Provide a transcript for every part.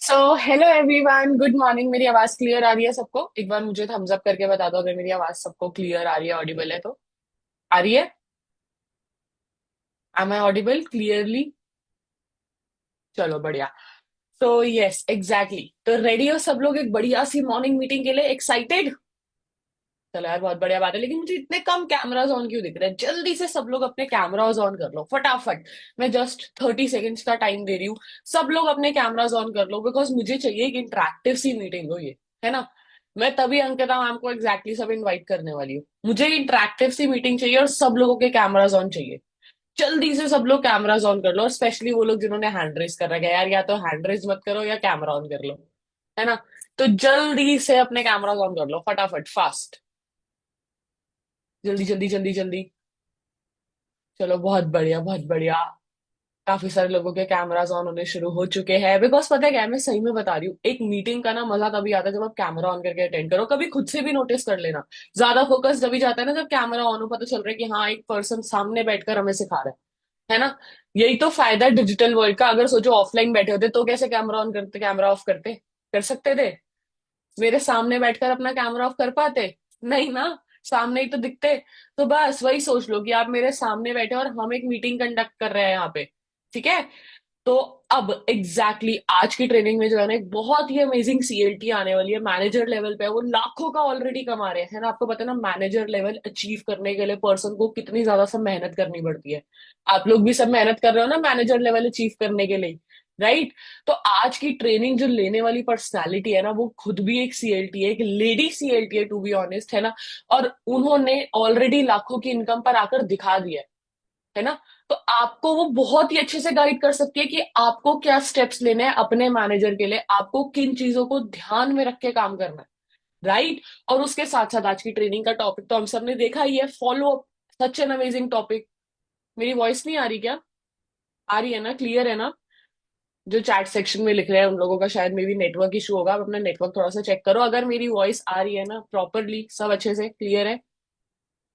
So hello everyone, good morning. मेरी आवाज clear आ रही है सबको? एक बार मुझे थम्स अप करके बता दो अगर मेरी आवाज सबको क्लियर आ रही है, ऑडिबल है तो। आ रही है? Am I audible clearly? चलो बढ़िया। तो यस एग्जैक्टली, तो रेडी हो सब लोग एक बढ़िया सी मॉर्निंग मीटिंग के लिए? एक्साइटेड? चलो यार, बहुत बढ़िया बात है। लेकिन मुझे इतने कम कैमराज ऑन क्यों दिख रहे हैं? जल्दी से सब लोग अपने कैमराज ऑन कर लो फटाफट। मैं जस्ट 30 सेकेंड्स का टाइम दे रही हूँ। सब लोग अपने कैमराज ऑन कर लो, बिकॉज मुझे चाहिए एक इंटरेक्टिव सी मीटिंग हो ये, है ना। मैं तभी अंकिता मैम को एग्जैक्टली सब इनवाइट करने वाली हूँ। मुझे इंटरेक्टिव सी मीटिंग चाहिए और सब लोगों के कैमराज ऑन चाहिए। जल्दी से सब लोग कैमराज ऑन कर लो, और स्पेशली वो लोग जिन्होंने हैंड रेज कर रखा है यार, या तो हैंड रेज मत करो या कैमरा ऑन कर लो, है ना। तो जल्दी से अपने कैमराज ऑन कर लो फटाफट, फास्ट। जल्दी जल्दी जल्दी जल्दी। चलो बहुत बढ़िया बहुत बढ़िया। काफी सारे लोगों के कैमराज ऑन होने शुरू हो चुके हैं, बिकॉज पता है क्या है, मैं सही में बता रही हूँ, एक मीटिंग का ना मजा तभी आता है जब आप कैमरा ऑन करके अटेंड करो। कभी खुद से भी नोटिस कर लेना, ज्यादा फोकस तभी जाता है ना जब कैमरा ऑन हो, पता चल रहा है कि हाँ, एक पर्सन सामने बैठकर हमें सिखा रहा है ना। यही तो फायदा है डिजिटल वर्ल्ड का। अगर सोचो ऑफलाइन बैठे होते तो कैसे कैमरा ऑन करते, कैमरा ऑफ करते? कर सकते थे? मेरे सामने बैठकर अपना कैमरा ऑफ कर पाते? नहीं ना। सामने ही तो दिखते। तो बस वही सोच लो कि आप मेरे सामने बैठे और हम एक मीटिंग कंडक्ट कर रहे हैं यहाँ पे। ठीक है। तो अब आज की ट्रेनिंग में जो है ना, एक बहुत ही अमेजिंग सीएलटी आने वाली है, मैनेजर लेवल पे है। वो लाखों का ऑलरेडी कमा रहे हैं, है ना। आपको पता है ना, मैनेजर लेवल अचीव करने के लिए पर्सन को कितनी ज्यादा सब मेहनत करनी पड़ती है। आप लोग भी सब मेहनत कर रहे हो ना मैनेजर लेवल अचीव करने के लिए, राइट। तो आज की ट्रेनिंग जो लेने वाली पर्सनालिटी है ना, वो खुद भी एक सीएलटी है, एक लेडी सीएलटी है टू बी ऑनेस्ट, है ना। और उन्होंने ऑलरेडी लाखों की इनकम पर आकर दिखा दिया है ना। तो आपको वो बहुत ही अच्छे से गाइड कर सकती है कि आपको क्या स्टेप्स लेने हैं अपने मैनेजर के लिए, आपको किन चीजों को ध्यान में रख के काम करना है, राइट। और उसके साथ साथ आज की ट्रेनिंग का टॉपिक तो हम सब ने देखा ही है, follow up. Such an amazing topic. मेरी वॉइस नहीं आ रही क्या? आ रही है ना? क्लियर है ना? जो चैट सेक्शन में लिख रहे हैं उन लोगों का शायद मे भी नेटवर्क इशू होगा। आप अपना नेटवर्क थोड़ा सा चेक करो, अगर मेरी वॉइस आ रही है ना प्रॉपरली, सब अच्छे से क्लियर है।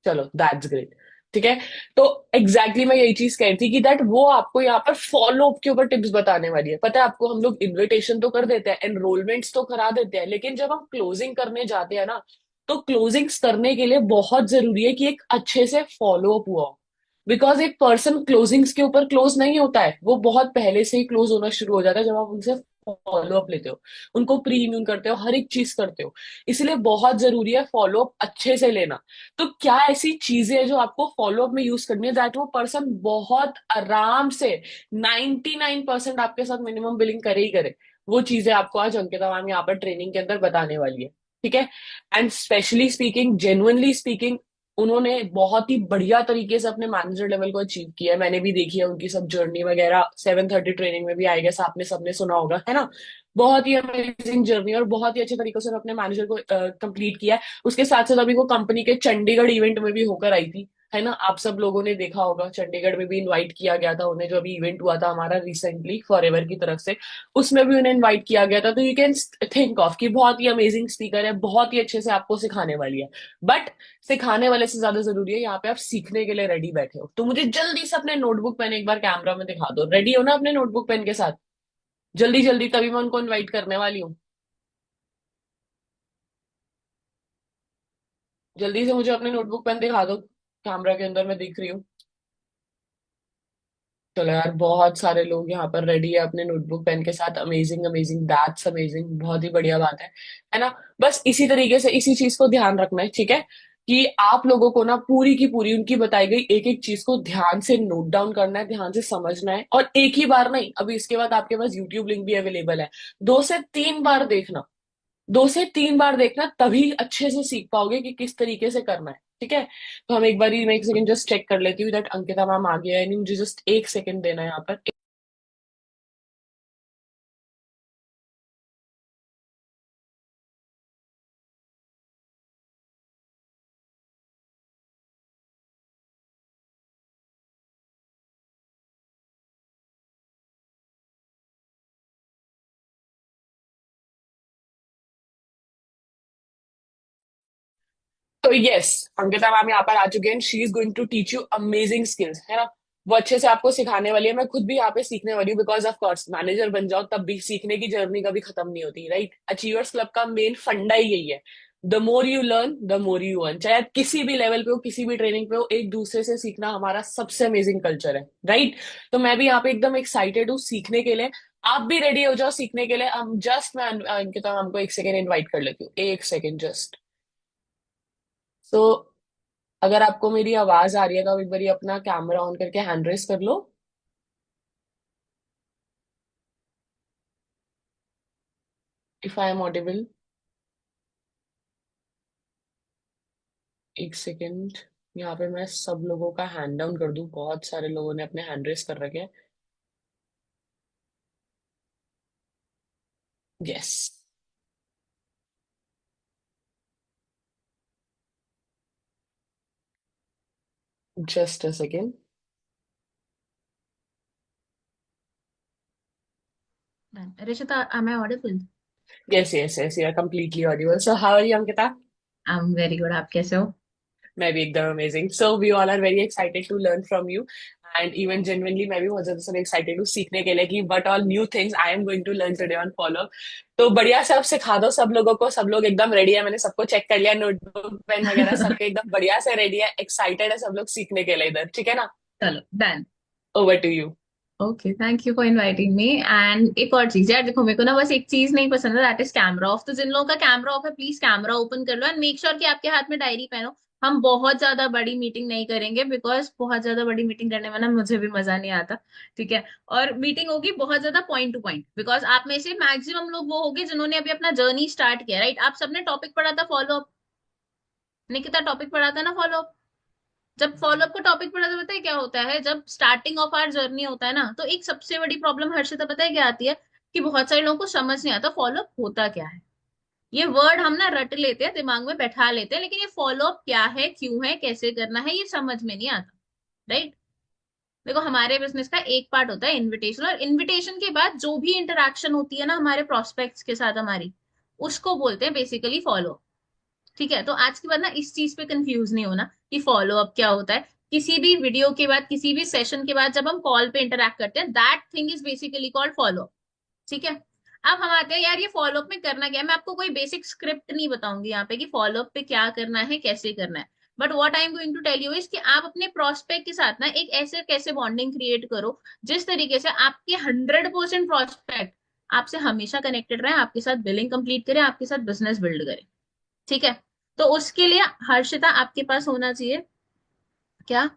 चलो दैट्स ग्रेट। ठीक है। तो मैं यही चीज कह रही थी कि दैट वो आपको यहाँ पर फॉलो अप के ऊपर टिप्स बताने वाली है। पता है आपको, हम लोग इन्विटेशन तो कर देते हैं, एनरोलमेंट्स तो करा देते हैं, लेकिन जब हम क्लोजिंग करने जाते हैं ना, तो क्लोजिंग्स करने के लिए बहुत जरूरी है कि एक अच्छे से फॉलो अप हुआ हो। बिकॉज एक पर्सन क्लोजिंग्स के ऊपर क्लोज नहीं होता है, वो बहुत पहले से ही क्लोज होना शुरू हो जाता है जब आप उनसे फॉलो अप लेते हो, उनको प्री इम्यून करते हो, हर एक चीज करते हो। इसलिए बहुत जरूरी है फॉलो अप अच्छे से लेना। तो क्या ऐसी चीजें हैं जो आपको फॉलो अप में यूज करनी है, दैट वो पर्सन बहुत आराम से 99% आपके साथ मिनिमम बिलिंग करे ही करे। वो चीजें आपको आज अंकिता मैम यहाँ पर ट्रेनिंग के अंदर बताने वाली है। ठीक है। And specially speaking, genuinely speaking, उन्होंने बहुत ही बढ़िया तरीके से अपने मैनेजर लेवल को अचीव किया है। मैंने भी देखी है उनकी सब जर्नी वगैरह, 7:30 ट्रेनिंग में भी आई गेस आपने सबने सुना होगा, है ना। बहुत ही अमेजिंग जर्नी, और बहुत ही अच्छे तरीके से अपने मैनेजर को कंप्लीट किया है। उसके साथ साथ अभी वो कंपनी के चंडीगढ़ इवेंट में भी होकर आई थी, है ना। आप सब लोगों ने देखा होगा, चंडीगढ़ में भी इनवाइट किया गया था उन्हें, जो अभी इवेंट हुआ था हमारा रिसेंटली फॉरएवर की तरफ से, उसमें भी उन्हें इनवाइट किया गया था। तो यू कैन थिंक ऑफ कि बहुत ही अमेजिंग स्पीकर है, बहुत ही अच्छे से आपको सिखाने वाली है। बट सिखाने वाले से ज्यादा जरूरी है यहाँ पे आप सीखने के लिए रेडी बैठे हो। तो मुझे जल्दी से अपने नोटबुक पेन एक बार कैमरा में दिखा दो। रेडी हो ना अपने नोटबुक पेन के साथ? जल्दी जल्दी, तभी मैं उनको इनवाइट करने वाली हूँ। जल्दी से मुझे अपने नोटबुक पेन दिखा दो, कैमरा के अंदर मैं दिख रही हूँ। चलो यार, बहुत सारे लोग यहाँ पर रेडी है अपने नोटबुक पेन के साथ। अमेजिंग अमेजिंग, दैट्स अमेजिंग, बहुत ही बढ़िया बात है ना। बस इसी तरीके से इसी चीज को ध्यान रखना है, ठीक है। कि आप लोगों को ना पूरी की पूरी उनकी बताई गई एक एक चीज को ध्यान से नोट डाउन करना है, ध्यान से समझना है, और एक ही बार नहीं, अभी इसके बाद आपके पास यूट्यूब लिंक भी अवेलेबल है। 2 से 3 बार देखना। 2 से 3 बार देखना, तभी अच्छे से सीख पाओगे कि किस तरीके से करना है। ठीक है। तो हम एक बार ही, मैं एक सेकंड जस्ट चेक कर लेती हूँ दैट अंकिता मैम आ गया है नहीं। मुझे जस्ट एक सेकंड देना है यहाँ पर। तो यस, अंकिता मैम यहाँ पर आ चुके हैं। She is going to teach you amazing skills, है ना। वो अच्छे से आपको सिखाने वाली है, मैं खुद भी यहाँ पे सीखने वाली हूँ, बिकॉज ऑफ कोर्स मैनेजर बन जाओ तब भी सीखने की जर्नी कभी खत्म नहीं होती, राइट। अचीवर्स क्लब का मेन फंडा ही यही है, the more you learn the more you earn. चाहे आप किसी भी लेवल पे हो, किसी भी ट्रेनिंग पे हो, एक दूसरे से सीखना हमारा सबसे अमेजिंग कल्चर है, राइट। तो मैं भी यहाँ पे एकदम एक्साइटेड हूँ सीखने के लिए। आप भी रेडी हो जाओ सीखने के लिए। हम जस्ट मैं इनके तो हमको एक सेकेंड इनवाइट कर लेती हूँ, एक सेकेंड जस्ट। सो अगर आपको मेरी आवाज आ रही है तो आप एक बार अपना कैमरा ऑन करके हैंड रेस कर लो, इफ आई एम ऑडिबल। एक सेकेंड, यहाँ पे मैं सब लोगों का हैंड डाउन कर दूं, बहुत सारे लोगों ने अपने हैंड रेस कर रखे हैं। Yes, just a second. Rishita, am I audible? Yes yes yes, you are completely audible. So how are you Ankita? I'm very good. आप कैसे हो? मैं भी एकदम amazing. So we all are very excited to learn from you, and even genuinely मैं भी बहुत ज्यादा एक्साइटेड हूँ सीखने के लिए कि what all new things I am going to learn today on follow. तो बढ़िया से आप सिखा दो सब लोगों को, सब लोग एकदम रेडी है, मैंने सबको चेक कर लिया, नोटबुक पेन वगैरह सबके एकदम बढ़िया से रेडी है, एक्साइटेड है सब लोग सीखने के लिए इधर, ठीक है ना। चलो done. Over to you. Okay, thank you for inviting me. And एक और चीज यार, देखो मेरे को ना बस एक चीज नहीं पसंद है, दैट इज कैमरा ऑफ। तो जिन लोगों का कैमरा ऑफ है प्लीज कैमरा ओपन कर लो एंड मेक श्योर कि आपके हाथ में डायरी पेन हो। हम बहुत ज्यादा बड़ी मीटिंग नहीं करेंगे बिकॉज बहुत ज्यादा बड़ी मीटिंग करने में ना मुझे भी मजा नहीं आता। ठीक है। और मीटिंग होगी बहुत ज्यादा पॉइंट टू पॉइंट, बिकॉज आप में से मैक्सिमम लोग वो होंगे जिन्होंने अभी अपना जर्नी स्टार्ट किया, राइट। आप सबने टॉपिक पढ़ा था फॉलो अप, निकिता टॉपिक पढ़ा था ना फॉलो। जब फॉलोअप का टॉपिक पढ़ा तो पता है क्या होता है, जब स्टार्टिंग ऑफ आवर जर्नी होता है ना, तो एक सबसे बड़ी प्रॉब्लम हर्षिता पता है क्या आती है, कि बहुत सारे लोगों को समझ नहीं आता फॉलोअप होता क्या है। ये वर्ड हम ना रट लेते हैं, दिमाग में बैठा लेते हैं, लेकिन ये फॉलोअप क्या है, क्यों है, कैसे करना है, ये समझ में नहीं आता, राइट। देखो हमारे बिजनेस का एक पार्ट होता है इनविटेशन, और इनविटेशन के बाद जो भी इंटरेक्शन होती है ना हमारे प्रोस्पेक्ट्स के साथ हमारी, उसको बोलते हैं बेसिकली फॉलो। ठीक है। तो आज के बाद ना इस चीज पे कंफ्यूज नहीं होना कि फॉलो अप क्या होता है। किसी भी वीडियो के बाद, किसी भी सेशन के बाद जब हम कॉल पे इंटरैक्ट करते हैं, that thing is basically called follow. ठीक है। अब हम आते हैं यार ये फॉलो अप में करना क्या है। मैं आपको कोई बेसिक स्क्रिप्ट नहीं बताऊंगी यहाँ पे कि फॉलो अप पे क्या करना है, कैसे करना है। But what I am going to tell you is कि आप अपने प्रोस्पेक्ट के साथ ना एक ऐसे कैसे बॉन्डिंग क्रिएट करो जिस तरीके से आपके 100% प्रोस्पेक्ट आपसे हमेशा कनेक्टेड रहे, आपके साथ बिलिंग कंप्लीट करें, आपके साथ बिजनेस बिल्ड करें। ठीक है। तो उसके लिए हर्षिता आपके पास होना चाहिए क्या,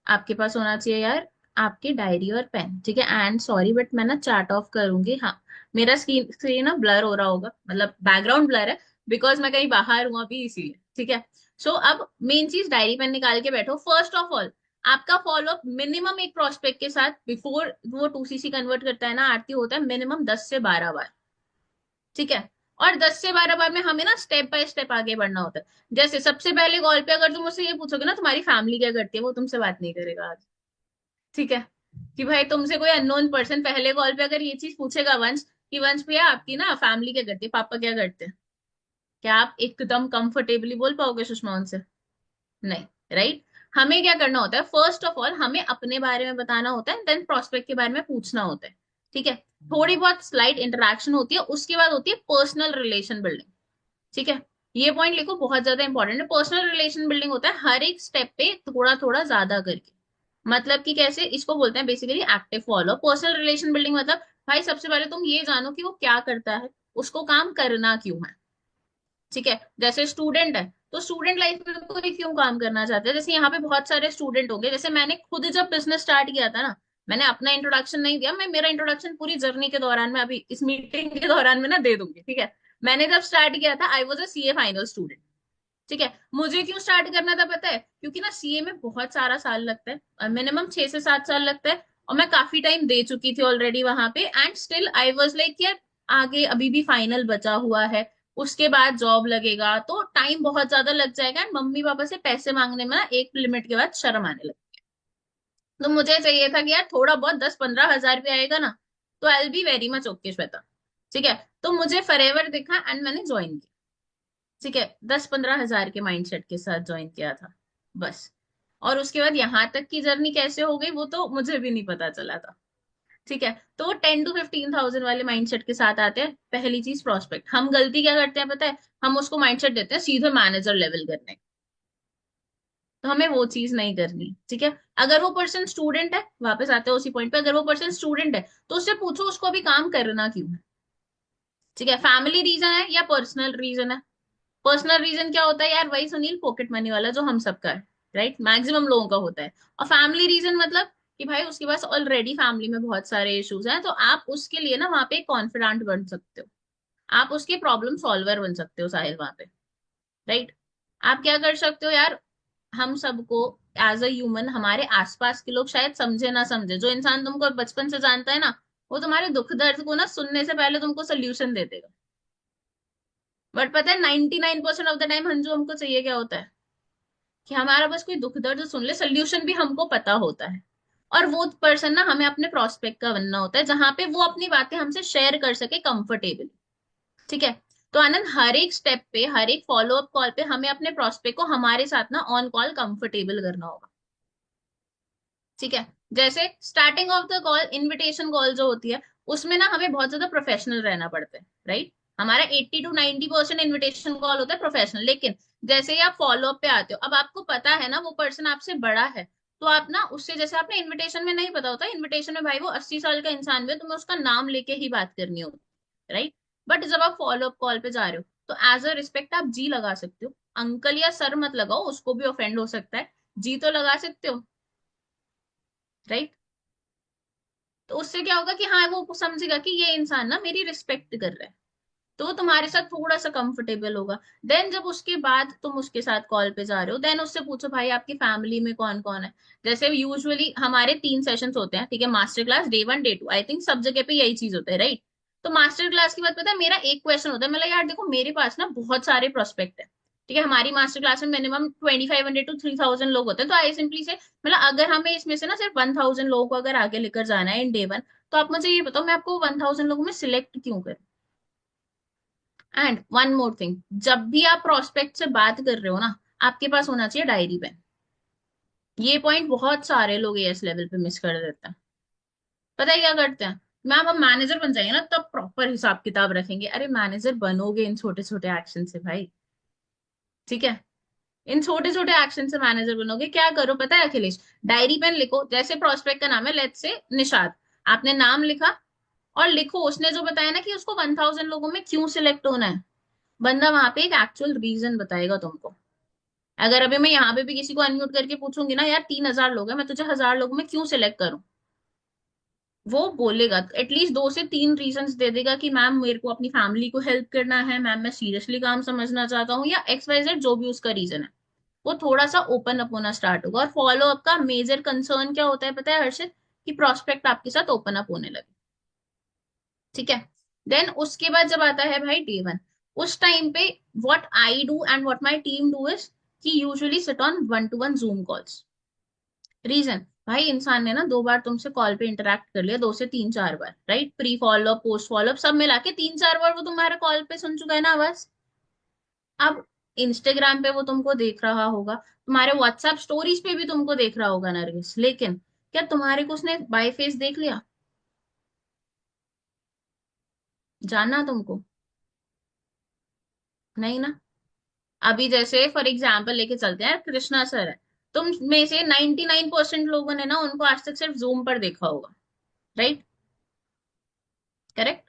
आपके पास होना चाहिए यार आपकी डायरी और पेन। ठीक है। एंड सॉरी बट मैं ना चार्ट ऑफ करूंगी, हाँ। मेरा स्क्रीन स्क्रीन ना ब्लर हो रहा होगा, मतलब बैकग्राउंड ब्लर है, बिकॉज मैं कहीं बाहर हूं अभी इसीलिए। ठीक है। सो अब मेन चीज, डायरी पेन निकाल के बैठो। फर्स्ट ऑफ ऑल आपका फॉलोअप मिनिमम एक प्रोस्पेक्ट के साथ बिफोर वो 2CC कन्वर्ट करता है ना आरती, होता है मिनिमम 10 से 12 बार। ठीक है। और 10 से 12 बार में हमें ना स्टेप बाय स्टेप आगे बढ़ना होता है। जैसे सबसे पहले कॉल पे अगर तुम मुझसे ये पूछोगे ना तुम्हारी फैमिली क्या करती है, वो तुमसे बात नहीं करेगा आज। ठीक है। कि भाई तुमसे कोई अननोन पर्सन पहले कॉल पे अगर ये चीज पूछेगा वंश, कि वंश भैया आपकी ना फैमिली क्या करती है, पापा क्या करते हैं, क्या आप एकदम कंफर्टेबली बोल पाओगे सुषमा उनसे? नहीं, राइट। हमें क्या करना होता है, फर्स्ट ऑफ ऑल हमें अपने बारे में बताना होता है, देन प्रोस्पेक्ट के बारे में पूछना होता है। ठीक है। थोड़ी बहुत स्लाइट इंटरेक्शन होती है, उसके बाद होती है पर्सनल रिलेशन बिल्डिंग। ठीक है। ये पॉइंट लिखो, बहुत ज्यादा इंपॉर्टेंट है। पर्सनल रिलेशन बिल्डिंग होता है हर एक स्टेप पे थोड़ा थोड़ा ज्यादा करके। मतलब कि कैसे, इसको बोलते हैं basically active follow. Personal relation building मतलब भाई सबसे पहले तुम ये जानो कि वो क्या करता है, उसको काम करना क्यों है। ठीक है। जैसे स्टूडेंट है तो स्टूडेंट लाइफ में कोई क्यों काम करना चाहता है, जैसे यहाँ पे बहुत सारे स्टूडेंट होंगे, जैसे मैंने खुद जब बिजनेस स्टार्ट किया था ना, मैंने अपना इंट्रोडक्शन नहीं दिया, मैं मेरा इंट्रोडक्शन पूरी जर्नी के दौरान में अभी इस मीटिंग के दौरान में ना दे दूंगी। ठीक है। मैंने जब स्टार्ट किया था I was a CA final student. ठीक है। मुझे क्यों स्टार्ट करना था पता है, क्योंकि ना सीए में बहुत सारा साल लगता है, मिनिमम 6 से 7 साल लगता है। और मैं काफी टाइम दे चुकी थी ऑलरेडी वहां पे, and still I was like यार आगे अभी भी फाइनल बचा हुआ है, उसके बाद जॉब लगेगा तो टाइम बहुत ज्यादा लग जाएगा, एंड मम्मी पापा से पैसे मांगने में ना एक लिमिट के बाद शर्म आने लगी। तो मुझे चाहिए था कि यार थोड़ा बहुत 10-15 हजार भी आएगा ना, तो I will be very much okay Shweta. ठीक है। तो मुझे फॉरएवर दिखा एंड मैंने ज्वाइन किया। ठीक है। 10-15 हजार के माइंडसेट के साथ ज्वाइन किया था, बस। और उसके बाद यहाँ तक की जर्नी कैसे हो गई वो तो मुझे भी नहीं पता चला था। ठीक है, तो वो 10 to 15,000 वाले माइंडसेट के साथ आते हैं। पहली चीज प्रोस्पेक्ट, हम गलती क्या करते हैं पता है, हम उसको माइंडसेट देते हैं सीधे मैनेजर लेवल करने। तो हमें वो चीज नहीं करनी, ठीक है। अगर वो पर्सन स्टूडेंट है, वापस आते हैं उसी पॉइंट पे, अगर वो पर्सन स्टूडेंट है तो उससे पूछो उसको अभी काम करना क्यों है। ठीक है, फैमिली रीजन है या पर्सनल रीजन है। पर्सनल रीजन क्या होता है यार, वही सुनील, पॉकेट मनी वाला जो हम सबका है, राइट, मैक्सिमम लोगों का होता है। और फैमिली रीजन मतलब कि भाई उसके पास ऑलरेडी फैमिली में बहुत सारे इश्यूज हैं, तो आप उसके लिए ना वहां पे कॉन्फिडेंट बन सकते हो, आप उसके प्रॉब्लम सॉल्वर बन सकते हो साहिल वहां पे, राइट। आप क्या कर सकते हो यार, हम सबको एज अ ह्यूमन, हमारे आसपास के लोग शायद समझे ना समझे, जो इंसान तुमको बचपन से जानता है ना, वो तुम्हारे दुख दर्द को ना सुनने से पहले तुमको सोल्यूशन दे देगा। बट पता है 99% ऑफ द टाइम हम, जो हमको चाहिए क्या होता है, कि हमारा बस कोई दुख दर्द सुन ले, सोल्यूशन भी हमको पता होता है। और वो पर्सन ना हमें अपने प्रोस्पेक्ट का बनना होता है, जहां पे वो अपनी बातें हमसे शेयर कर सके कंफर्टेबली। ठीक है, तो आनंद हर एक स्टेप पे, हर एक फॉलो अप कॉल पे हमें अपने प्रोस्पेक्ट को हमारे साथ ना ऑन कॉल कंफर्टेबल करना होगा। ठीक है, जैसे starting of the call, invitation call जो होती है, उसमें ना हमें बहुत ज्यादा प्रोफेशनल रहना पड़ता है, राइट। हमारा 80 to 90% इन्विटेशन कॉल होता है प्रोफेशनल, लेकिन जैसे ही आप फॉलो अप पे आते हो, अब आपको पता है ना वो पर्सन आपसे बड़ा है, तो आप ना उससे, जैसे आपने इन्विटेशन में नहीं पता होता, इन्विटेशन में भाई वो 80 साल का इंसान भी है, तुम्हें उसका नाम लेके ही बात करनी होगी, राइट। बट जब आप फॉलो अप कॉल पे जा रहे हो, तो एज अ रिस्पेक्ट आप जी लगा सकते हो, अंकल या सर मत लगाओ, उसको भी ऑफेंड हो सकता है, जी तो लगा सकते हो, राइट। तो उससे क्या होगा कि हाँ वो समझेगा कि ये इंसान ना मेरी रिस्पेक्ट कर रहा है, तो वो तुम्हारे साथ थोड़ा सा कंफर्टेबल होगा। देन जब उसके बाद तुम उसके साथ कॉल पे जा रहे हो, देन उससे पूछो भाई आपकी फैमिली में कौन कौन है। जैसे यूजुअली हमारे 3 सेशंस होते हैं, ठीक है, master class day 1 day 2, I think सब जगह पे यही चीज होता है, राइट। तो मास्टर क्लास की बात पता है, मेरा एक क्वेश्चन होता है, मतलब यार देखो मेरे पास ना बहुत सारे प्रोस्पेक्ट है, ठीक है, हमारी मास्टर क्लास में मिनिमम 2500 to 3000 लोग होते हैं, तो आई सिंपली से, मतलब अगर हमें इसमें से ना सिर्फ 1000 लोगों को अगर आगे लेकर जाना है इन डे 1, तो आप मुझे ये बताओ मैं आपको 1000 लोगों में सिलेक्ट क्यों करूं। एंड वन मोर थिंग, जब भी आप प्रोस्पेक्ट से बात कर रहे हो ना, आपके पास होना चाहिए डायरी पेन। ये पॉइंट बहुत सारे लोग एस लेवल पे मिस कर देते हैं। पता है क्या करते हैं, मैम अब मैनेजर बन जाएंगे ना तब प्रॉपर हिसाब किताब रखेंगे, अरे मैनेजर बनोगे इन छोटे छोटे एक्शन से भाई, ठीक है। इन छोटे छोटे एक्शन से मैनेजर बनोगे, क्या करो पता है अखिलेश, डायरी पेन लिखो, जैसे प्रोस्पेक्ट का नाम है लेट्स से निषाद, आपने नाम लिखा, और लिखो उसने जो बताया ना कि उसको 1000 लोगों में क्यों सिलेक्ट होना है, बंदा वहां पे एक एक्चुअल रीजन बताएगा तुमको। अगर अभी मैं यहाँ पे भी किसी को अनम्यूट करके पूछूंगी ना यार 3000 लोग हैं, मैं तुझे 1000 लोगों में क्यों सिलेक्ट करूं, वो बोलेगा एटलीस्ट 2 से 3 रीजंस दे देगा कि मैम मेरे को अपनी फैमिली को हेल्प करना है, मैम मैं सीरियसली काम समझना चाहता हूँ, या XYZ जो भी उसका रीजन है, वो थोड़ा सा ओपन अप होना स्टार्ट होगा। और फॉलो अप का मेजर कंसर्न क्या होता है पता है हर्षित, कि प्रोस्पेक्ट आपके साथ ओपन अप होने लगे, ठीक है। देन उसके बाद जब आता है भाई डे 1, उस टाइम पे what I do and what my team do is कि usually sit on 1 to 1 zoom calls. Reason, भाई इंसान ने ना 2 बार तुमसे कॉल पे इंटरेक्ट कर लिया, 2 से 3 4 बार, right, pre follow up post follow up सब मिला के 3 4 बार वो तुम्हारे कॉल पे सुन चुका है ना आवाज। अब इंस्टाग्राम पे वो तुमको देख रहा होगा, तुम्हारे व्हाट्सएप स्टोरीज पे भी तुमको देख रहा होगा नरगिस, लेकिन क्या तुम्हारे को उसने बाय फेस देख लिया, जानना तुमको, नहीं ना। अभी जैसे फॉर एग्जाम्पल लेके चलते हैं, कृष्णा सर है, तुम में से 99% लोगों ने ना उनको आज तक सिर्फ जूम पर देखा होगा, राइट, करेक्ट।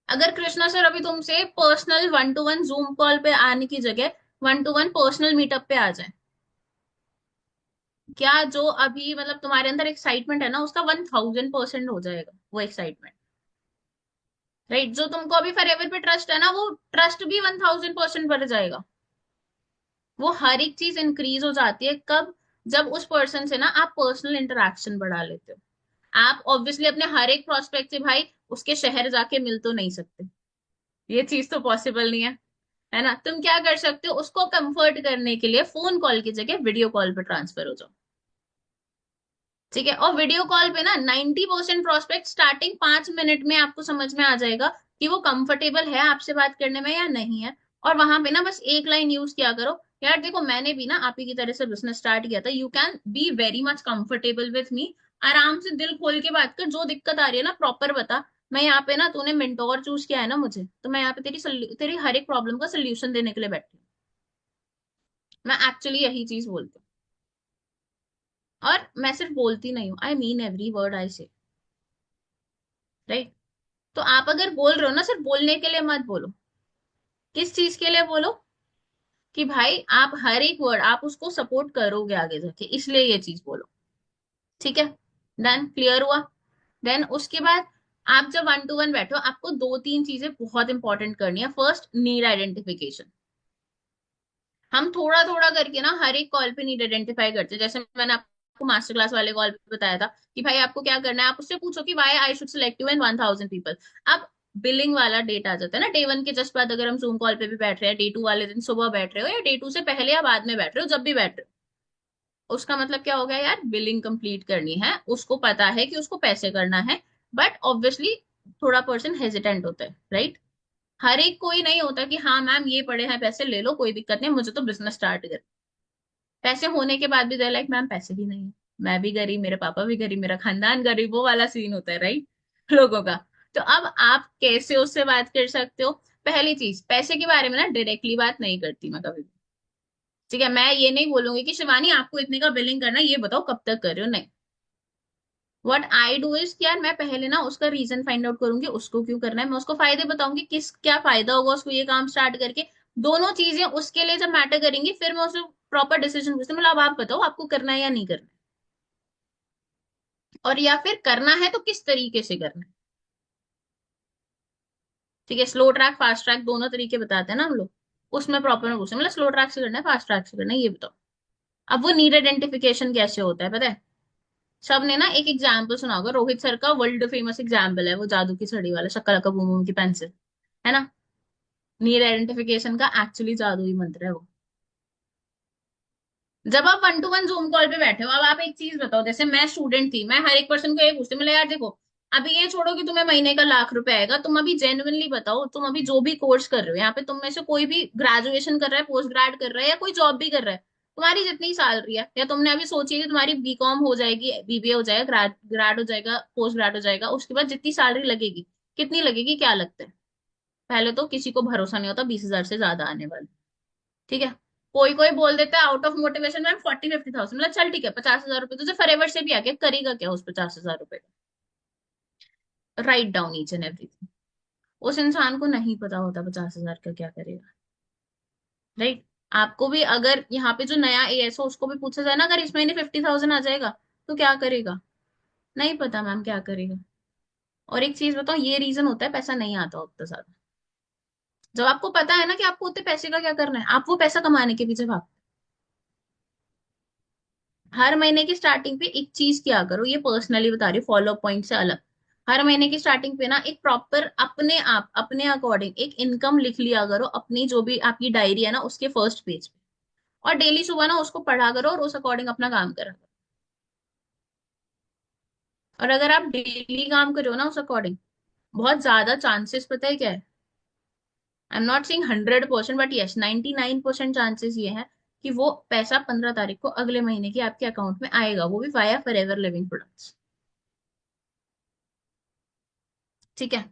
अगर कृष्णा सर अभी तुमसे पर्सनल 1 to 1 जूम कॉल पे आने की जगह 1 to 1 पर्सनल मीटअप पे आ जाए, क्या जो अभी मतलब तुम्हारे अंदर एक्साइटमेंट है ना उसका 1000% हो जाएगा वो एक्साइटमेंट, राइट। जो तुमको अभी फॉरएवर पे ट्रस्ट है ना, वो ट्रस्ट भी 1000% बढ़ जाएगा। वो हर एक चीज इंक्रीज हो जाती है कब, जब उस पर्सन से ना आप पर्सनल इंटरेक्शन बढ़ा लेते हो। आप ऑब्वियसली अपने हर एक प्रोस्पेक्ट से भाई उसके शहर जाके मिल तो नहीं सकते, ये चीज तो पॉसिबल नहीं है ना। तुम क्या कर सकते हो, उसको कंफर्ट करने के लिए फोन कॉल की जगह वीडियो कॉल पे ट्रांसफर हो जाओ, ठीक है। और वीडियो कॉल पे ना 90% प्रोस्पेक्ट स्टार्टिंग 5 मिनट में आपको समझ में आ जाएगा कि वो कंफर्टेबल है आपसे बात करने में या नहीं है। और वहां पे ना बस एक लाइन यूज किया करो, यार देखो, मैंने भी ना आप ही की तरह से बिजनेस स्टार्ट किया था। You can be very much comfortable with me. आराम से दिल खोल के बात कर, जो दिक्कत आ रही है ना प्रॉपर बता। मैं यहाँ पे ना, तूने मेंटोर चूज किया है ना मुझे, तो मैं यहाँ पे तेरी हर एक प्रॉब्लम का सोल्यूशन देने के लिए बैठी हूँ। मैं एक्चुअली यही चीज बोलती हूँ, और मैं सिर्फ बोलती नहीं हूँ, I mean every word I से। राइट। तो आप अगर बोल रहे हो ना, सिर्फ बोलने के लिए मत बोलो। किस चीज के लिए बोलो? कि भाई आप हर एक वर्ड आप उसको सपोर्ट करोगे आगे जाके, इसलिए ये चीज बोलो। ठीक है? डन, क्लियर हुआ? देन उसके बाद आप जब वन टू वन बैठो, आपको दो तीन चीजें बहुत इंपॉर्टेंट करनी है। First, need identification. हम थोड़ा थोड़ा करके ना हर एक कॉल पे नीड आइडेंटिफाई करते हैं। जैसे मैंने आपको मास्टर क्लास वाले कॉल पे बताया था कि भाई आपको क्या करना है, आप उससे पूछो कि why I should select you in 1000 people. अब बिलिंग वाला डेट आ जाता है ना डे वन के जस्ट बाद, अगर हम जूम कॉल पे भी बैठ रहे हैं, डे टू वाले दिन सुबह बैठ रहे हो या डे टू से पहले या बाद में बैठ रहे हो, जब भी बैठ रहे हो, उसका मतलब क्या हो गया यार, बिलिंग कंप्लीट करनी है। उसको पता है कि उसको पैसे करना है, बट ऑब्वियसली थोड़ा पर्सन हेजिटेंट होता है, राइट? हर एक कोई नहीं होता कि हाँ मैम ये पड़े हैं पैसे ले लो, कोई दिक्कत नहीं, मुझे तो बिजनेस स्टार्ट कर। पैसे होने के बाद भी दे लाइक मैम पैसे भी नहीं है, मैं भी गरीब, मेरे पापा भी गरीब, मेरा खानदान गरीब, वो वाला सीन होता है, राइट? लोगों का। तो अब आप कैसे उससे बात कर सकते हो? पहली चीज, पैसे के बारे में ना डायरेक्टली बात नहीं करती मैं कभी भी। ठीक है? मैं ये नहीं बोलूंगी कि शिवानी आपको इतने का बिलिंग करना है, ये बताओ कब तक कर रहे हो, नहीं। व्हाट आई डू इज यार, मैं पहले ना उसका रीजन फाइंड आउट करूंगी, उसको क्यों करना है, मैं उसको फायदे बताऊंगी, किस क्या फायदा होगा उसको ये काम स्टार्ट करके। दोनों चीजें उसके लिए जब मैटर करेंगी, फिर मैं उससे प्रॉपर डिसीजन पूछती हूँ, मतलब अब आप बताओ आपको करना है या नहीं करना है, और या फिर करना है तो किस तरीके से करना है। ठीक है? स्लो ट्रैक फास्ट ट्रैक दोनों तरीके बताते हैं ना हम लोग, उसमें प्रॉपर में पूछते हैं, मतलब स्लो ट्रैक से करना है फास्ट ट्रैक से करना है, ये बताओ। अब वो नीड आइडेंटिफिकेशन कैसे होता है पता है? सबने ना एक एग्जाम्पल सुना होगा, रोहित सर का वर्ल्ड फेमस एग्जाम्पल है वो, जादू की छड़ी वाला, शक्कर का बूम बूम की पेंसिल, है ना? नीड आइडेंटिफिकेशन का एक्चुअली जादुई मंत्र है वो। जब आप one two one zoom call पे बैठे हो, अब आप एक चीज बताओ, जैसे मैं स्टूडेंट थी, मैं हर एक पर्सन को ये पूछती, मतलब यार देखो, अभी ये छोड़ो कि तुम्हें महीने का लाख रुपए आएगा, तुम अभी जेन्युइनली बताओ, तुम अभी जो भी कोर्स कर रहे हो यहाँ पे, तुम में से कोई भी ग्रेजुएशन कर रहा है, पोस्ट ग्रेड कर रहा है, या कोई जॉब भी कर रहा है, तुम्हारी जितनी सैलरी है, या तुमने अभी सोची है कि तुम्हारी बीकॉम हो जाएगी, बीबीए हो जाएगा, ग्रेड ग्रेड हो जाएगा, पोस्ट ग्रेड हो जाएगा, उसके बाद जितनी सैलरी लगेगी, कितनी लगेगी, क्या लगता है? पहले तो किसी को भरोसा नहीं होता 20,000 से ज्यादा आने वाले। ठीक है? कोई कोई बोल देता है आउट ऑफ मोटिवेशन मैम 40-50,000, मतलब चल ठीक है 50,000 रुपए तुझे फॉरएवर से भी आ गया, करेगा क्या उस 50,000 रुपए का? Write down each and everything. उस इंसान को नहीं पता होता 50,000 का क्या करेगा, राइट? आपको भी अगर यहाँ पे जो नया एएस हो उसको भी पूछा जाए ना, अगर इस महीने 50,000 आ जाएगा तो क्या करेगा? नहीं पता मैम क्या करेगा। और एक चीज बताओ, ये रीजन होता है पैसा नहीं आता उतना ज्यादा। जब आपको पता है ना कि आपको उतने पैसे का क्या करना है, आप वो पैसा कमाने के पीछे भाग। हर महीने की स्टार्टिंग पे एक चीज किया करो, ये पर्सनली बता रही हूँ, फॉलो अप पॉइंट से अलग। हर महीने की स्टार्टिंग पे ना एक प्रॉपर अपने आप अपने अकॉर्डिंग एक इनकम लिख लिया करो, अपनी जो भी आपकी डायरी है ना उसके फर्स्ट पेज पे। और डेली सुबह ना उसको पढ़ा करो और उस अकॉर्डिंग अपना काम करा करो। और अगर आप डेली काम करो ना उस अकॉर्डिंग, बहुत ज्यादा चांसेस पता है क्या है? I am not saying 100%, but yes 99% chances ये है कि वो पैसा 15 तारीख को अगले महीने की आपके अकाउंट में आएगा, वो भी via for ever living products. ठीक है?